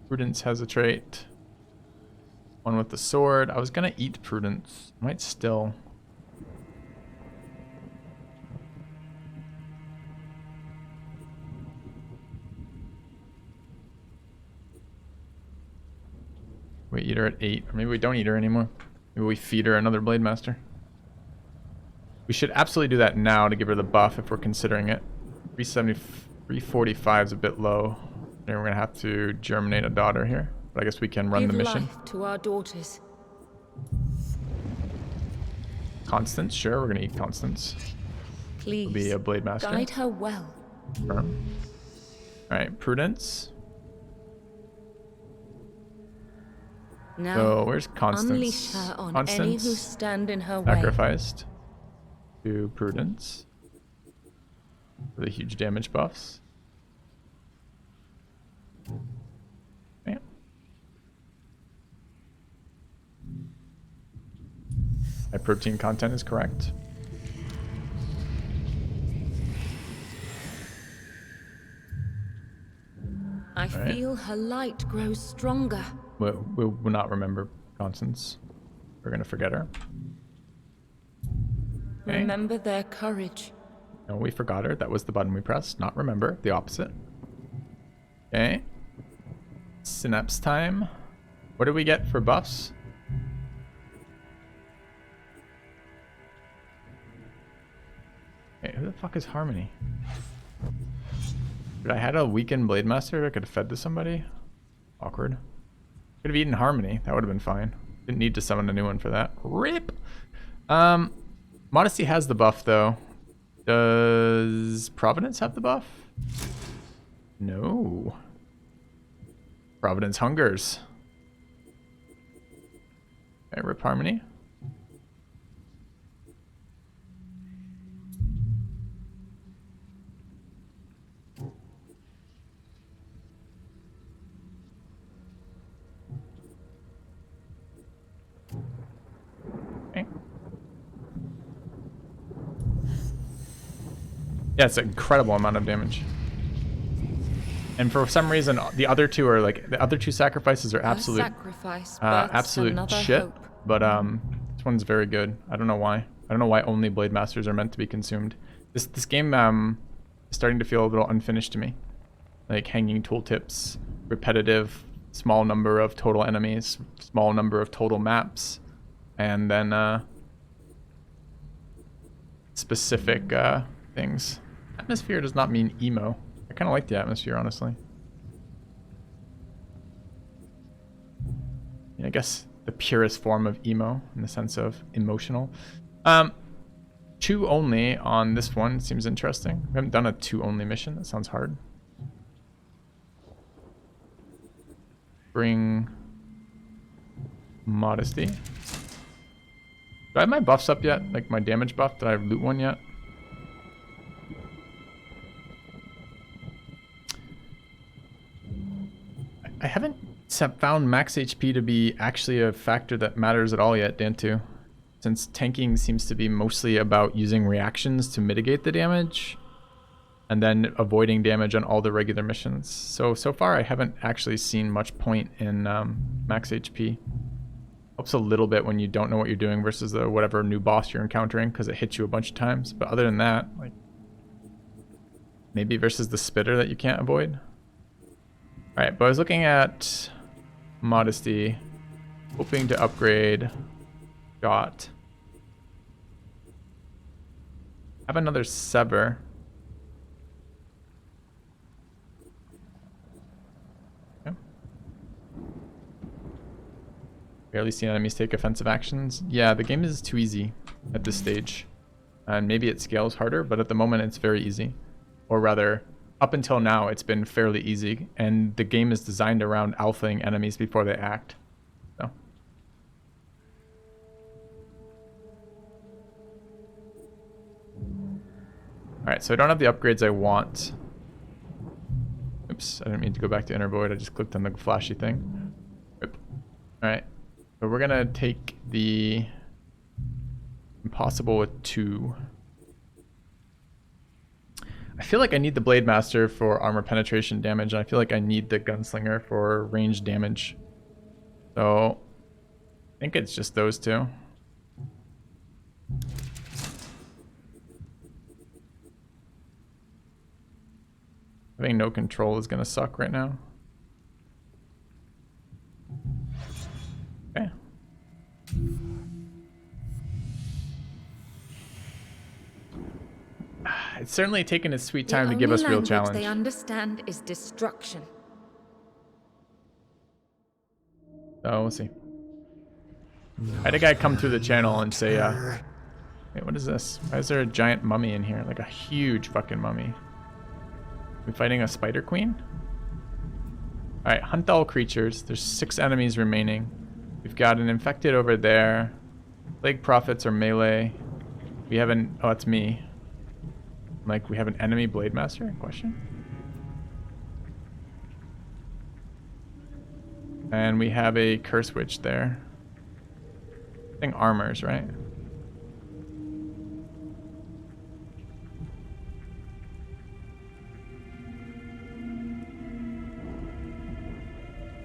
Prudence has a trait. One with the sword. I was gonna eat Prudence. Might still. We eat her at 8, or maybe we don't eat her anymore. Maybe we feed her another Blade Master. We should absolutely do that now to give her the buff if we're considering it. 345 is a bit low. Then we're gonna have to germinate a daughter here. But I guess we can run Give the mission. life to our daughters. Constance, sure, we're gonna eat Constance. Please, Be a Blade Master. guide her well. Alright, Prudence. Now, So where's Constance? unleash her on any who stand in her way. Sacrificed to Prudence for the huge damage buffs. Okay. My protein content is correct. I feel her light grows stronger. We'll not remember Constance. We're gonna forget her. Okay. Remember their courage. No, we forgot her. That was the button we pressed. Not remember. The opposite. Okay. Synapse time. What do we get for buffs? Okay, who the fuck is Harmony? Did I had a weakened Blade Master I could have fed to somebody? Awkward. Could have eaten Harmony. That would have been fine. Didn't need to summon a new one for that. RIP! Modesty has the buff, though. Does Providence have the buff? No. Providence hungers. Okay, RIP Harmony. Yeah, it's an incredible amount of damage. And for some reason, the other two are like, the other two sacrifices are absolute shit. Hope. But this one's very good. I don't know why. I don't know why only Blade Masters are meant to be consumed. This game is starting to feel a little unfinished to me. Like hanging tooltips, repetitive, small number of total enemies, small number of total maps, and then specific things. Atmosphere does not mean emo. I kind of like the atmosphere, honestly. Yeah, I guess the purest form of emo in the sense of emotional. 2 only on this one seems interesting. We haven't done a 2 only mission. That sounds hard. Bring Modesty. Do I have my buffs up yet? Like my damage buff? Did I loot one yet? I haven't found max HP to be actually a factor that matters at all yet, Dantu. Since tanking seems to be mostly about using reactions to mitigate the damage and then avoiding damage on all the regular missions. So far I haven't actually seen much point in max HP. Helps a little bit when you don't know what you're doing versus the whatever new boss you're encountering because it hits you a bunch of times. But other than that, like maybe versus the spitter that you can't avoid. Alright, but I was looking at Modesty, hoping to upgrade Got. Have another Sever. Okay. Barely seen enemies take offensive actions. Yeah, the game is too easy at this stage. And maybe it scales harder, but at the moment it's very easy. Or rather, up until now, it's been fairly easy, and the game is designed around alphaing enemies before they act. So. Alright, so I don't have the upgrades I want. Oops, I didn't mean to go back to Inner Void, I just clicked on the flashy thing. Alright, so we're gonna take the Impossible with 2. I feel like I need the Blade Master for armor penetration damage, and I feel like I need the Gunslinger for range damage. So I think it's just those two. Having no control is gonna suck right now. Okay. It's certainly taken its sweet time to give us real The challenge. only language they understand is destruction. So we'll see. I had a guy come through the channel and say, wait, what is this? Why is there a giant mummy in here? Like a huge fucking mummy. We fighting a spider queen? Alright, hunt all creatures. There's 6 enemies remaining. We've got an infected over there. Plague prophets are melee. We have an... oh, that's me. Like, we have an enemy blade master? Question? And we have a curse witch there. I think armors, right?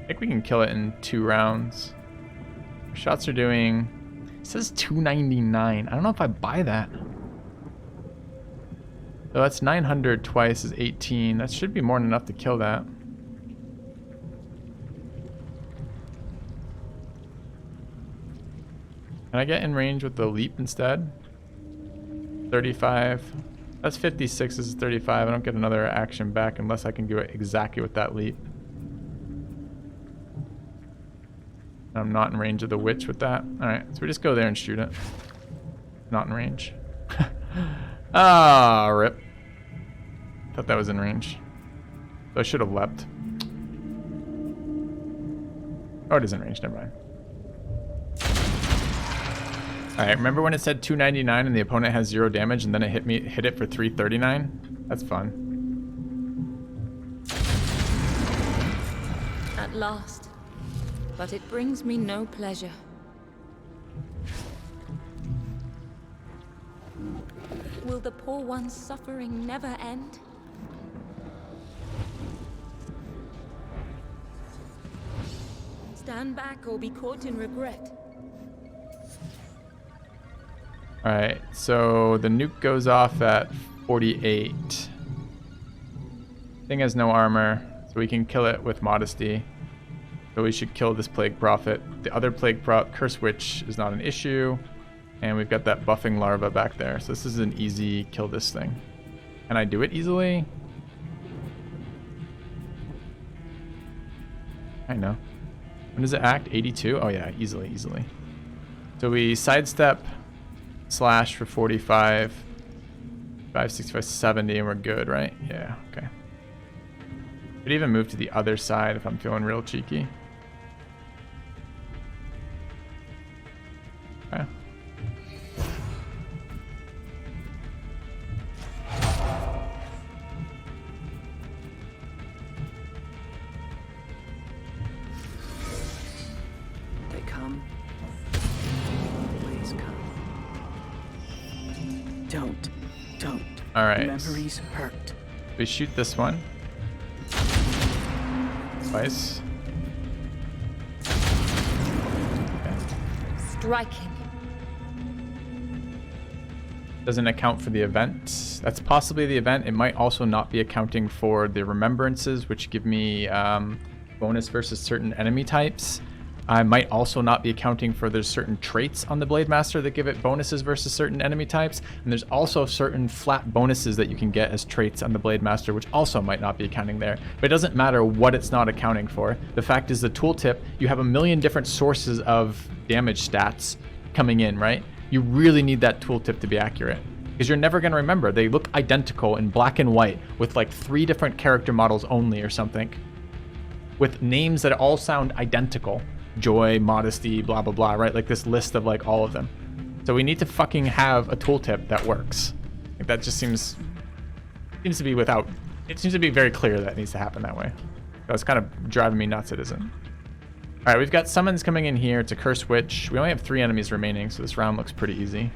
I think we can kill it in 2 rounds. Our shots are doing... it says 299. I don't know if I buy that. So that's 900 twice is 18. That should be more than enough to kill that. Can I get in range with the leap instead? 35. That's 56. This is 35. I don't get another action back unless I can do it exactly with that leap. I'm not in range of the witch with that. Alright, so we just go there and shoot it. Not in range. Ah, rip. Thought that was in range. So I should have leapt. Oh, it is in range. Never mind. Alright, remember when it said 299 and the opponent has 0 damage and then it hit it for 339? That's fun. At last. But it brings me no pleasure. Will the poor one's suffering never end? Stand back or be caught in regret. Alright, so the nuke goes off at 48. Thing has no armor, so we can kill it with modesty. So we should kill this Plague Prophet. The other Curse Witch is not an issue. And we've got that buffing larva back there. So this is an easy kill this thing. Can I do it easily? I know. When does it act? 82? Oh yeah, easily. So we sidestep slash for 45. 5, 65, 70, and we're good, right? Yeah, okay. Could even move to the other side if I'm feeling real cheeky. Okay. They come. Always come. Don't. All right. Memories hurt. We shoot this one. Twice. Okay. Striking. Doesn't account for the event. That's possibly the event. It might also not be accounting for the remembrances, which give me bonus versus certain enemy types. I might also not be accounting for there's certain traits on the Blade Master that give it bonuses versus certain enemy types. And there's also certain flat bonuses that you can get as traits on the Blade Master, which also might not be accounting there. But it doesn't matter what it's not accounting for. The fact is the tooltip, you have a million different sources of damage stats coming in, right? You really need that tooltip to be accurate, because you're never going to remember. They look identical in black and white with like 3 different character models only or something, with names that all sound identical. Joy, modesty, blah, blah, blah, right? Like this list of like all of them. So we need to fucking have a tooltip that works. Like that just seems to be without, it seems to be very clear that it needs to happen that way. So it's kind of driving me nuts it isn't. All right, we've got summons coming in here. It's a Curse Witch. We only have 3 enemies remaining, so this round looks pretty easy.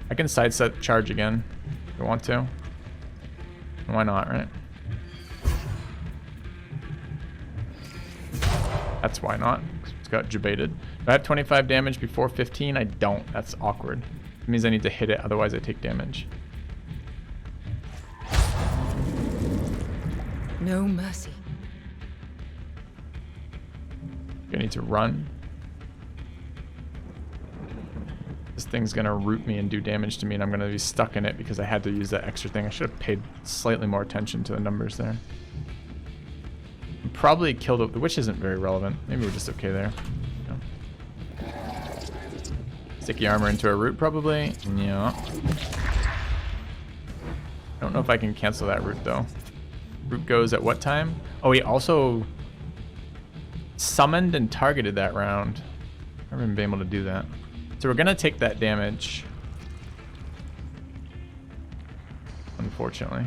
I can sidestep charge again if I want to. Why not, right? That's why not. It's got debated. I have 25 damage before 15? I don't. That's awkward. It means I need to hit it, otherwise I take damage. No mercy. I need to run. This thing's gonna root me and do damage to me, and I'm gonna be stuck in it because I had to use that extra thing. I should have paid slightly more attention to the numbers there. Probably killed it. The witch isn't very relevant. Maybe we're just okay there. Sticky armor into a root, probably. Yeah. I don't know if I can cancel that root, though. Root goes at what time? Oh, he also summoned and targeted that round. I haven't been able to do that. So we're going to take that damage. Unfortunately.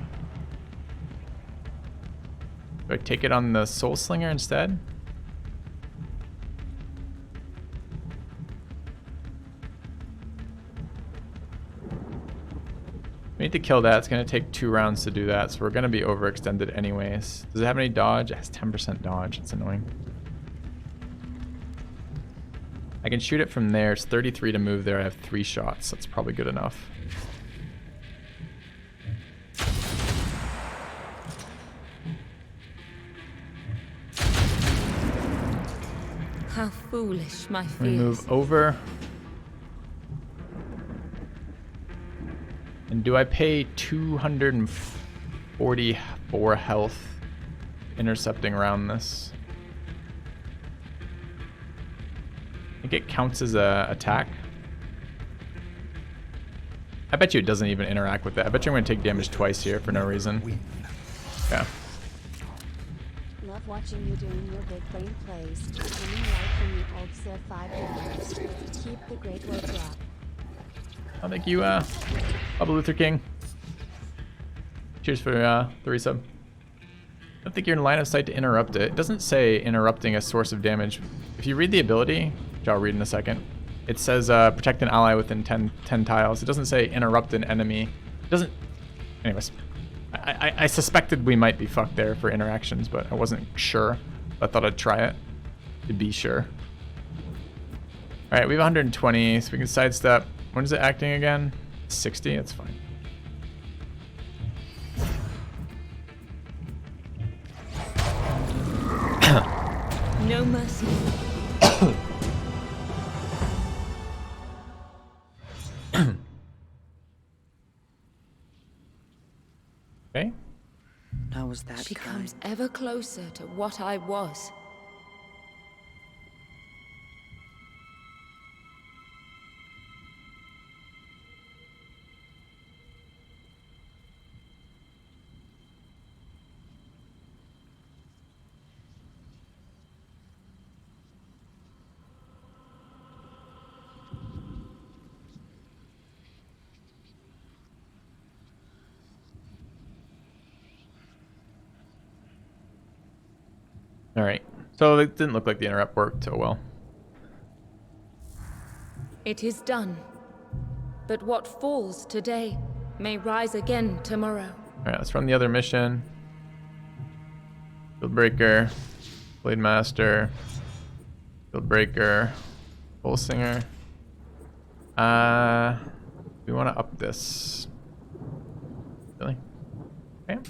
Do I take it on the Soul Slinger instead? We need to kill that. It's going to take 2 rounds to do that, so we're going to be overextended anyways. Does it have any dodge? It has 10% dodge. It's annoying. I can shoot it from there. It's 33 to move there. I have 3 shots. That's probably good enough. How foolish my We fears. move over. And do I pay 244 health intercepting around this? I think it counts as a attack. I bet you it doesn't even interact with that. I bet you I'm going to take damage twice here for no reason. Yeah. Love watching you doing your big brain plays. Coming right from the old Sir 5 dollars. Keep the great words up. Oh, thank you, Bubba Luther King. Cheers for the resub. I don't think you're in line of sight to interrupt it. It doesn't say interrupting a source of damage. If you read the ability, which I'll read in a second, it says protect an ally within 10 tiles. It doesn't say interrupt an enemy. It doesn't... Anyways, I suspected we might be fucked there for interactions, but I wasn't sure. I thought I'd try it to be sure. Alright, we have 120, so we can sidestep. When is it acting again? 60? That's fine. No mercy. Okay. How was that She kind? comes ever closer to what I was. Alright. So it didn't look like the interrupt worked so well. It is done. But what falls today may rise again tomorrow. Alright, let's run the other mission. Field Breaker, Blade Master, Field Breaker, Soul Singer. We want to up this. Really? Okay.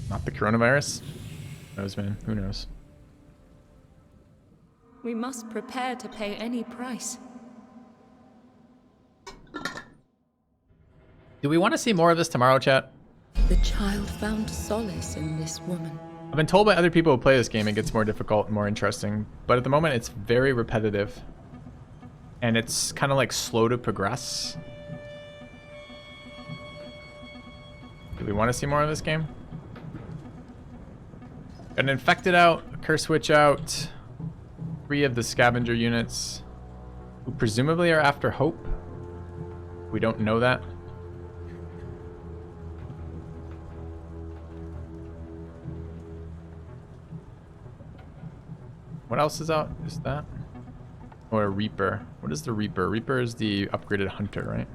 Not the coronavirus? Who knows, man? Who knows? We must prepare to pay any price. Do we want to see more of this tomorrow, chat? The child found solace in this woman. I've been told by other people who play this game it gets more difficult and more interesting, but at the moment it's very repetitive. And it's kind of like slow to progress. Do we want to see more of this game? Got an infected out, a curse witch out, 3 of the scavenger units, who presumably are after Hope. We don't know that. What else is out? Is that? Or a Reaper. What is the Reaper? Reaper is the upgraded hunter, right?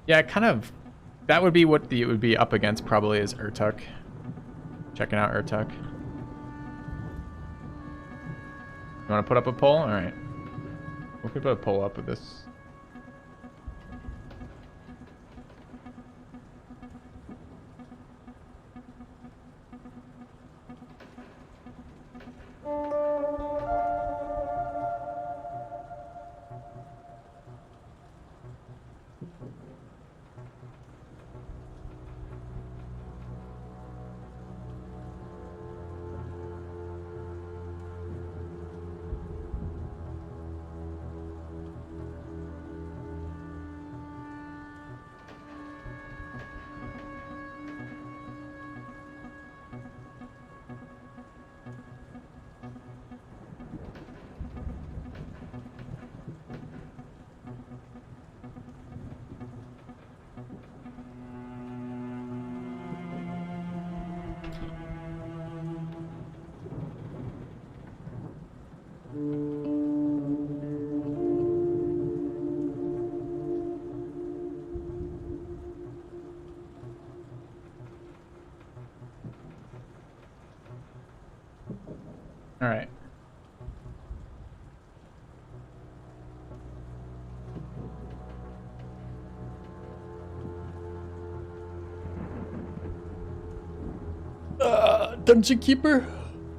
Yeah, kind of. That would be what it would be up against probably is Urtuk. Checking out Urtuk. You want to put up a poll? All right. We could put a poll up with this. All right. Dungeon Keeper?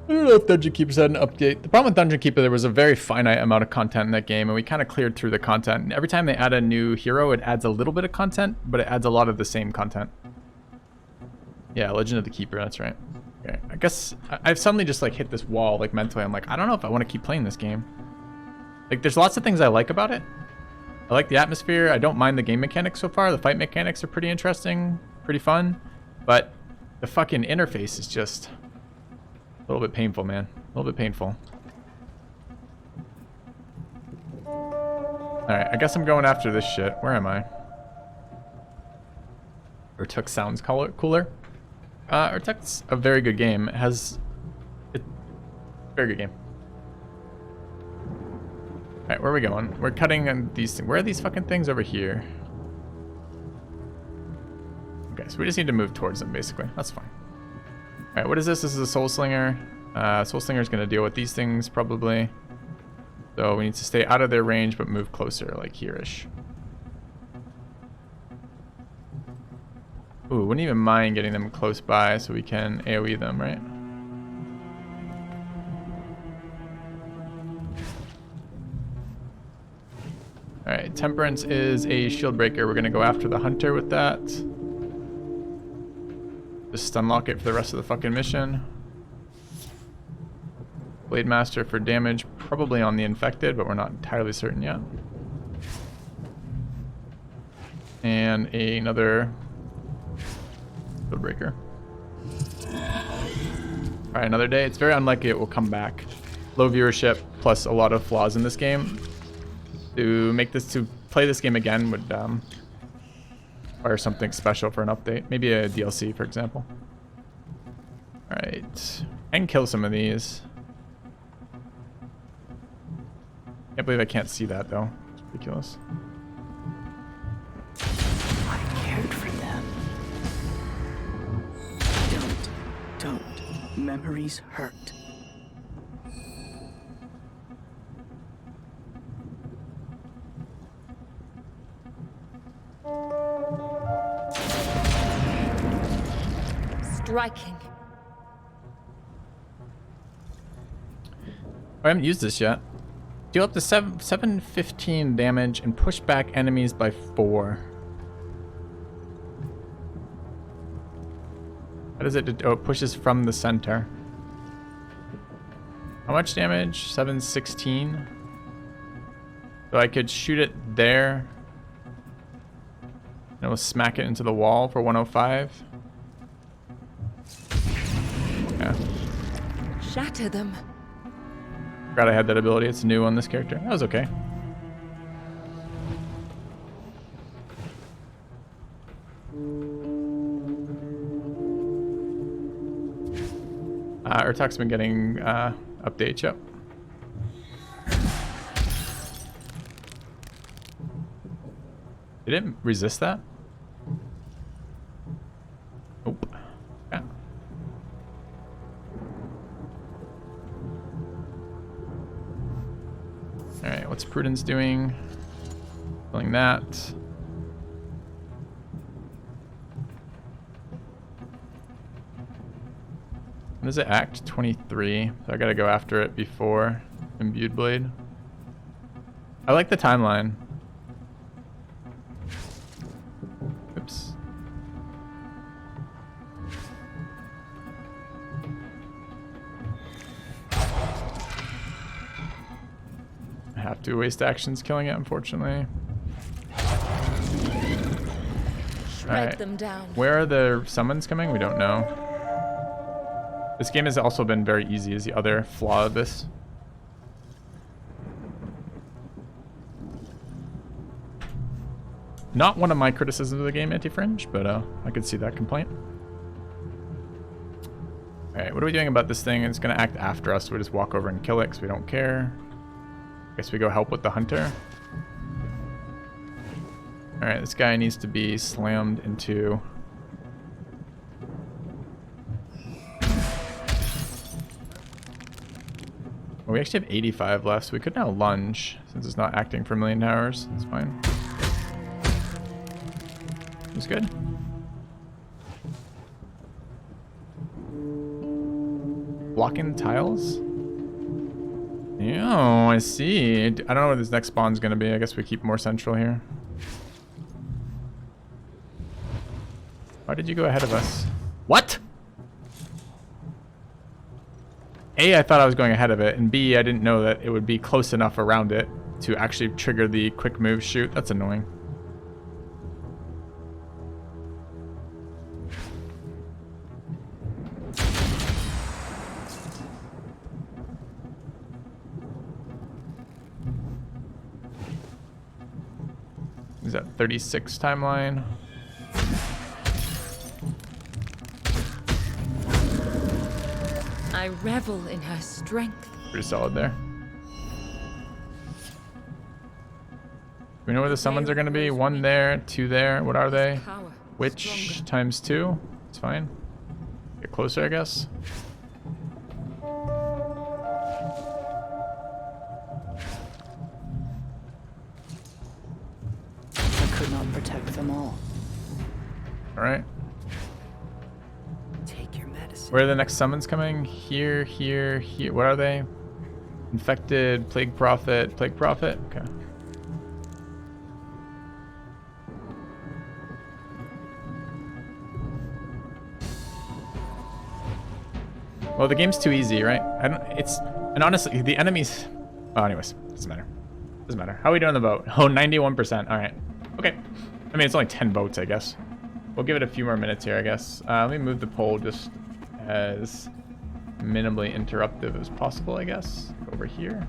I don't know if Dungeon Keeper's had an update. The problem with Dungeon Keeper, there was a very finite amount of content in that game, and we kind of cleared through the content. And every time they add a new hero, it adds a little bit of content, but it adds a lot of the same content. Yeah, Legend of the Keeper, that's right. Okay, I guess I've suddenly just like hit this wall, like mentally. I'm like, I don't know if I want to keep playing this game. Like, there's lots of things I like about it. I like the atmosphere. I don't mind the game mechanics so far. The fight mechanics are pretty interesting, pretty fun, but the fucking interface is just a little bit painful, man. A little bit painful. Alright, I guess I'm going after this shit. Where am I? Urtuk sounds cooler. Urtuk's a very good game. It has... very good game. Alright, where are we going? We're cutting on these things. Where are these fucking things over here? Okay, so we just need to move towards them, basically. That's fine. Alright, what is this? This is a Soul Slinger. Soul Slinger is going to deal with these things, probably. So we need to stay out of their range, but move closer, like here-ish. Ooh, wouldn't even mind getting them close by so we can AoE them, right? Alright, Temperance is a shield breaker. We're going to go after the Hunter with that. Just stun lock it for the rest of the fucking mission. Blade Master for damage, probably on the infected, but we're not entirely certain yet. And another shield breaker. Alright, another day. It's very unlikely it will come back. Low viewership plus a lot of flaws in this game. To play this game again would require something special for an update. Maybe a DLC, for example. Alright. I can kill some of these. Can't believe I can't see that, though. It's ridiculous. I cared for them. Don't. Memories hurt. Striking. I haven't used this yet. Deal up to 715 damage and push back enemies by 4. How does it do? Oh, it pushes from the center. How much damage? 716. So I could shoot it there. And it will smack it into the wall for 105. Yeah. Shatter them. Forgot I had that ability. It's new on this character. That was okay. Urtuk's been getting updates, yep. Did it resist that? Nope. Yeah. Alright, what's Prudence doing? Killing that. When does it act? 23. So I gotta go after it before Imbued Blade. I like the timeline. Oops. I have to waste actions killing it, unfortunately. Shred them down. Where are the summons coming? We don't know. This game has also been very easy, is the other flaw of this. Not one of my criticisms of the game, Anti-Fringe, but I could see that complaint. Alright, what are we doing about this thing? It's going to act after us, so we just walk over and kill it because we don't care. Guess we go help with the hunter. Alright, this guy needs to be slammed into... Well, we actually have 85 left, so we could now lunge, since it's not acting for a million hours. That's fine. It's good. Blocking tiles? Yeah, I see. I don't know where this next spawn's gonna be. I guess we keep more central here. Why did you go ahead of us? What? A, I thought I was going ahead of it, and B, I didn't know that it would be close enough around it to actually trigger the quick move shoot. That's annoying. Is that 36 timeline? I revel in her strength. Pretty solid there. Do we know where the summons are going to be? One there, two there. What are they? Which times 2? It's fine. Get closer, I guess. I could not protect them all. Alright. Take your medicine. Where are the next summons coming? Here, here, here. What are they? Infected, Plague Prophet, Plague Prophet? Okay. Well, the game's too easy, right? And honestly, the enemies... Oh, anyways, doesn't matter. Doesn't matter. How are we doing on the vote? Oh, 91%. All right. Okay. I mean, it's only 10 votes, I guess. We'll give it a few more minutes here, I guess. Let me move the poll just as minimally interruptive as possible, I guess. Over here.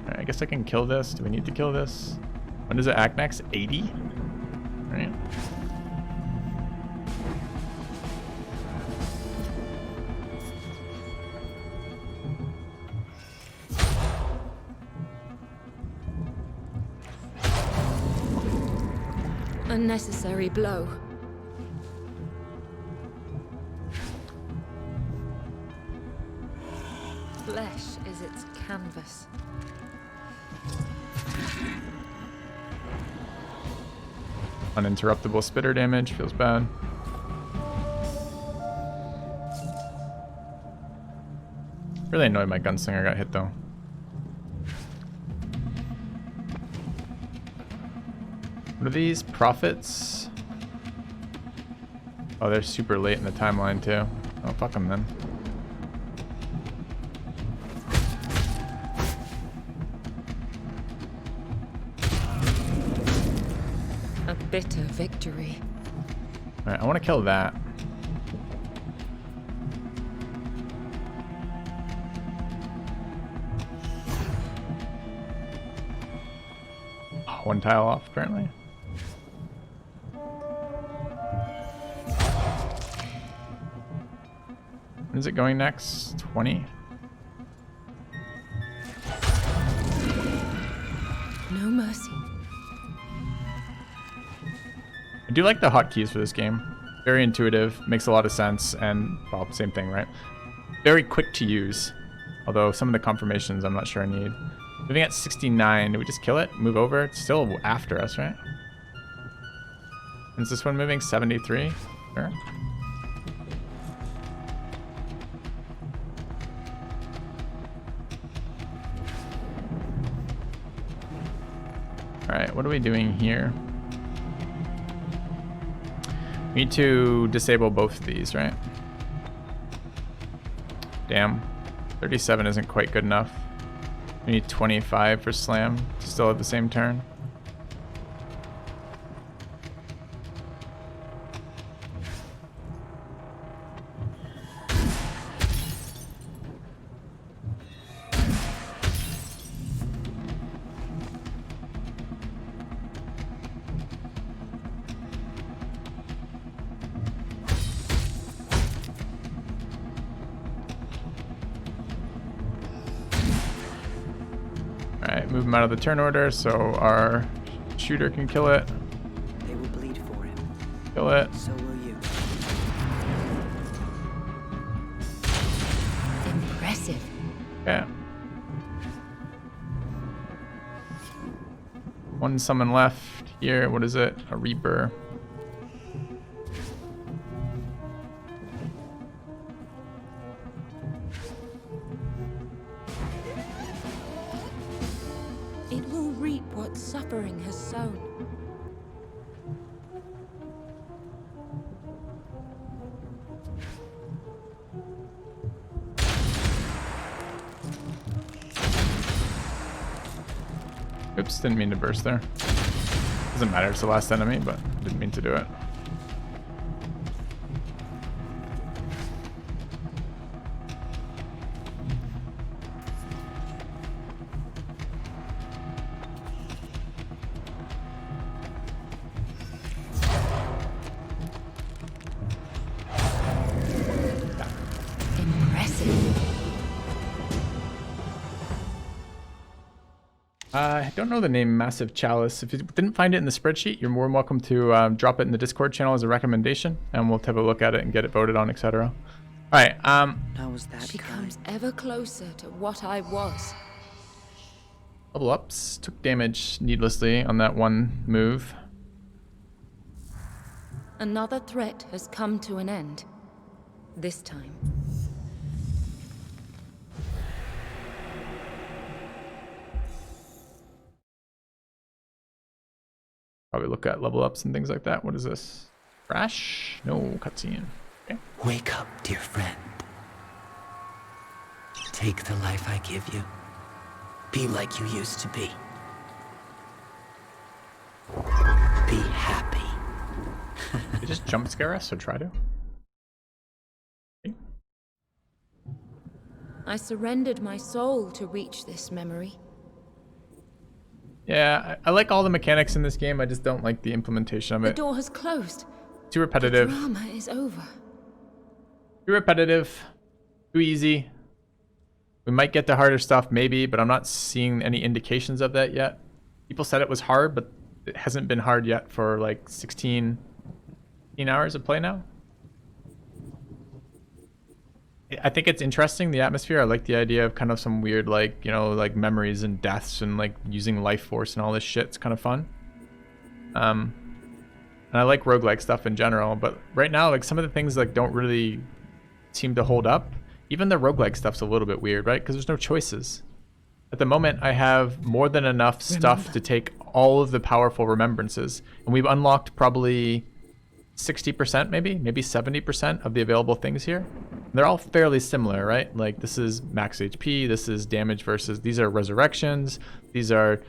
Alright, I guess I can kill this. Do we need to kill this? When does it act next? 80? Alright. Unnecessary blow. Flesh is its canvas. Uninterruptible spitter damage. Feels bad. Really annoyed my gunslinger got hit though. What are these? Prophets? Oh, they're super late in the timeline too. Oh, fuck them then. A bitter victory. Alright, I want to kill that. Oh, one tile off, apparently. When is it going next? 20? No mercy. I I do like the hotkeys for this game. Very intuitive, makes a lot of sense, and, well, same thing, right? Very quick to use. Although some of the confirmations I'm not sure I need. Moving at 69, do we just kill it? Move over? It's still after us, right? Is this one moving? 73? Sure. Alright, what are we doing here? We need to disable both of these, right? Damn. 37 isn't quite good enough. We need 25 for slam to still have the same turn. Alright, move him out of the turn order so our shooter can kill it. They will bleed for him. Kill it. So will you. Impressive. Okay. One summon left here. What is it? A Reaper. It will reap what suffering has sown. Oops, didn't mean to burst there. Doesn't matter, it's the last enemy, but didn't mean to do it. I don't know the name Massive Chalice. If you didn't find it in the spreadsheet, you're more than welcome to drop it in the Discord channel as a recommendation, and we'll take a look at it and get it voted on, etc. All right. How was that She kind? comes ever closer to what I was. Level ups. Took damage needlessly on that one move. Another threat has come to an end. This time. Probably look at level ups and things like that. What is this? Crash? No, cutscene. Okay. Wake up, dear friend. Take the life I give you. Be like you used to be. Be happy. They just jump scare us, so try to. Okay. I surrendered my soul to reach this memory. Yeah, I like all the mechanics in this game. I just don't like the implementation of The it. door has closed. Too The repetitive. drama is over. Too repetitive. Too easy. We might get to harder stuff, maybe, but I'm not seeing any indications of that yet. People said it was hard, but it hasn't been hard yet for like 16 hours of play now. I think it's interesting, the atmosphere. I like the idea of kind of some weird, like, you know, like memories and deaths and like using life force and all this shit. It's kind of fun. And I like roguelike stuff in general, but right now, like, some of the things like don't really seem to hold up. Even the roguelike stuff's a little bit weird, right? Because there's no choices. At the moment, I have more than enough stuff to take all of the powerful remembrances, and we've unlocked probably 60%, maybe 70% of the available things here. They're all fairly similar, right? Like, this is max HP, this is damage versus, these are resurrections, these are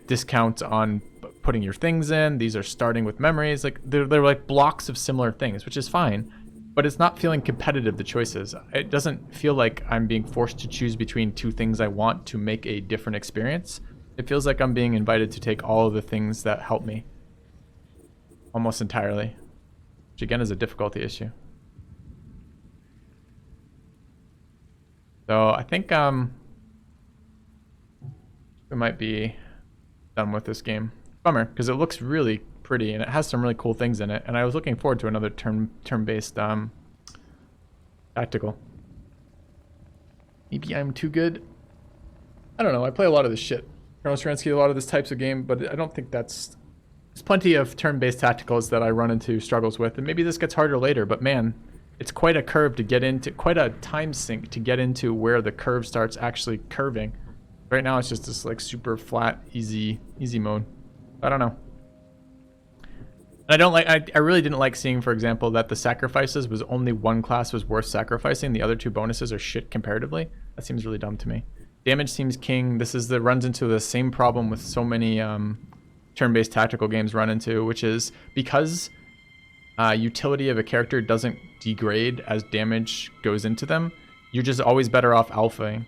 discounts on putting your things in, these are starting with memories. Like, they're like blocks of similar things, which is fine, but it's not feeling competitive, the choices. It doesn't feel like I'm being forced to choose between two things I want to make a different experience. It feels like I'm being invited to take all of the things that help me. Almost entirely. Which again is a difficulty issue. So I think we might be done with this game. Bummer, because it looks really pretty, and it has some really cool things in it. And I was looking forward to another turn-based tactical. Maybe I'm too good. I don't know. I play a lot of this shit. Colonel Sharansky, a lot of this types of game, but I don't think that's... There's plenty of turn-based tacticals that I run into struggles with, and maybe this gets harder later, but man, it's quite a curve to get into, quite a time sink to get into where the curve starts actually curving. Right now it's just this like super flat, easy mode. I don't know. I don't like, I really didn't like seeing, for example, that the sacrifices was only one class was worth sacrificing. The other two bonuses are shit comparatively. That seems really dumb to me. Damage seems king. This is runs into the same problem with so many turn-based tactical games run into, which is because utility of a character doesn't degrade as damage goes into them, you're just always better off alphaing.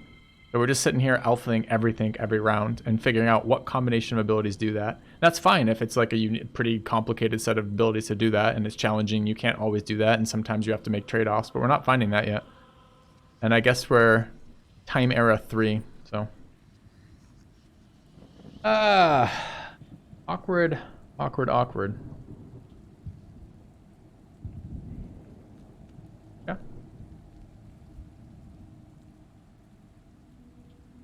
So we're just sitting here alphaing everything every round and figuring out what combination of abilities do that. That's fine if it's like a pretty complicated set of abilities to do that and it's challenging. You can't always do that, and sometimes you have to make trade-offs, but we're not finding that yet. And I guess we're time era 3, so. Awkward. Yeah.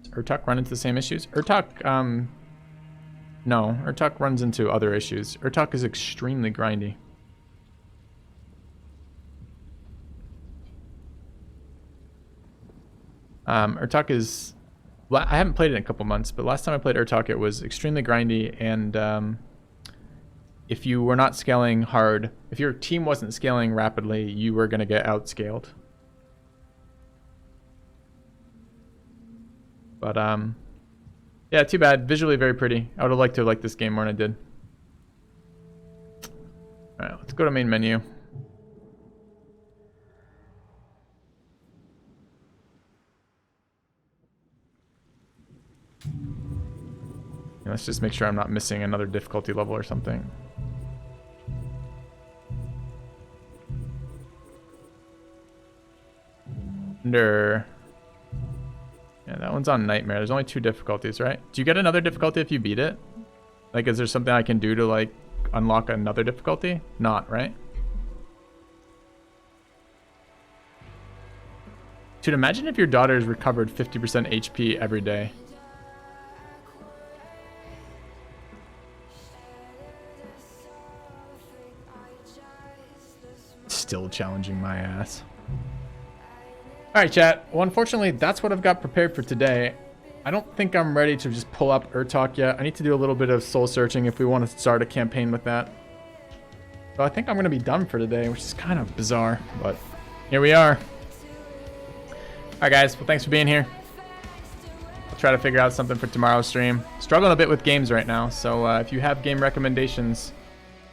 Does Urtuk run into the same issues? Urtuk, no. Urtuk runs into other issues. Urtuk is extremely grindy. Urtuk is... I haven't played it in a couple months, but last time I played Urtuk, it was extremely grindy, and if you were not scaling hard, if your team wasn't scaling rapidly, you were going to get outscaled. But, yeah, too bad. Visually very pretty. I would have liked to have liked this game more than I did. Alright, let's go to main menu. Let's just make sure I'm not missing another difficulty level or something. Yeah, that one's on Nightmare. There's only 2 difficulties, right? Do you get another difficulty if you beat it? Like, is there something I can do to, like, unlock another difficulty? Not, right? Dude, imagine if your daughter's recovered 50% HP every day. Still challenging my ass. Alright, chat. Well, unfortunately, that's what I've got prepared for today. I don't think I'm ready to just pull up Urtuk yet. I need to do a little bit of soul searching if we want to start a campaign with that. So I think I'm going to be done for today, which is kind of bizarre, but here we are. Alright, guys. Well, thanks for being here. I'll try to figure out something for tomorrow's stream. Struggling a bit with games right now, so if you have game recommendations,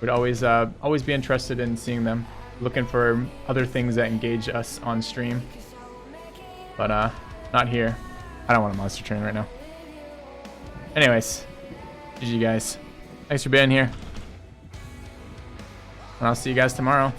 would always be interested in seeing them. Looking for other things that engage us on stream. But not here. I don't want a monster train right now. Anyways, GG guys. Thanks for being here. And I'll see you guys tomorrow.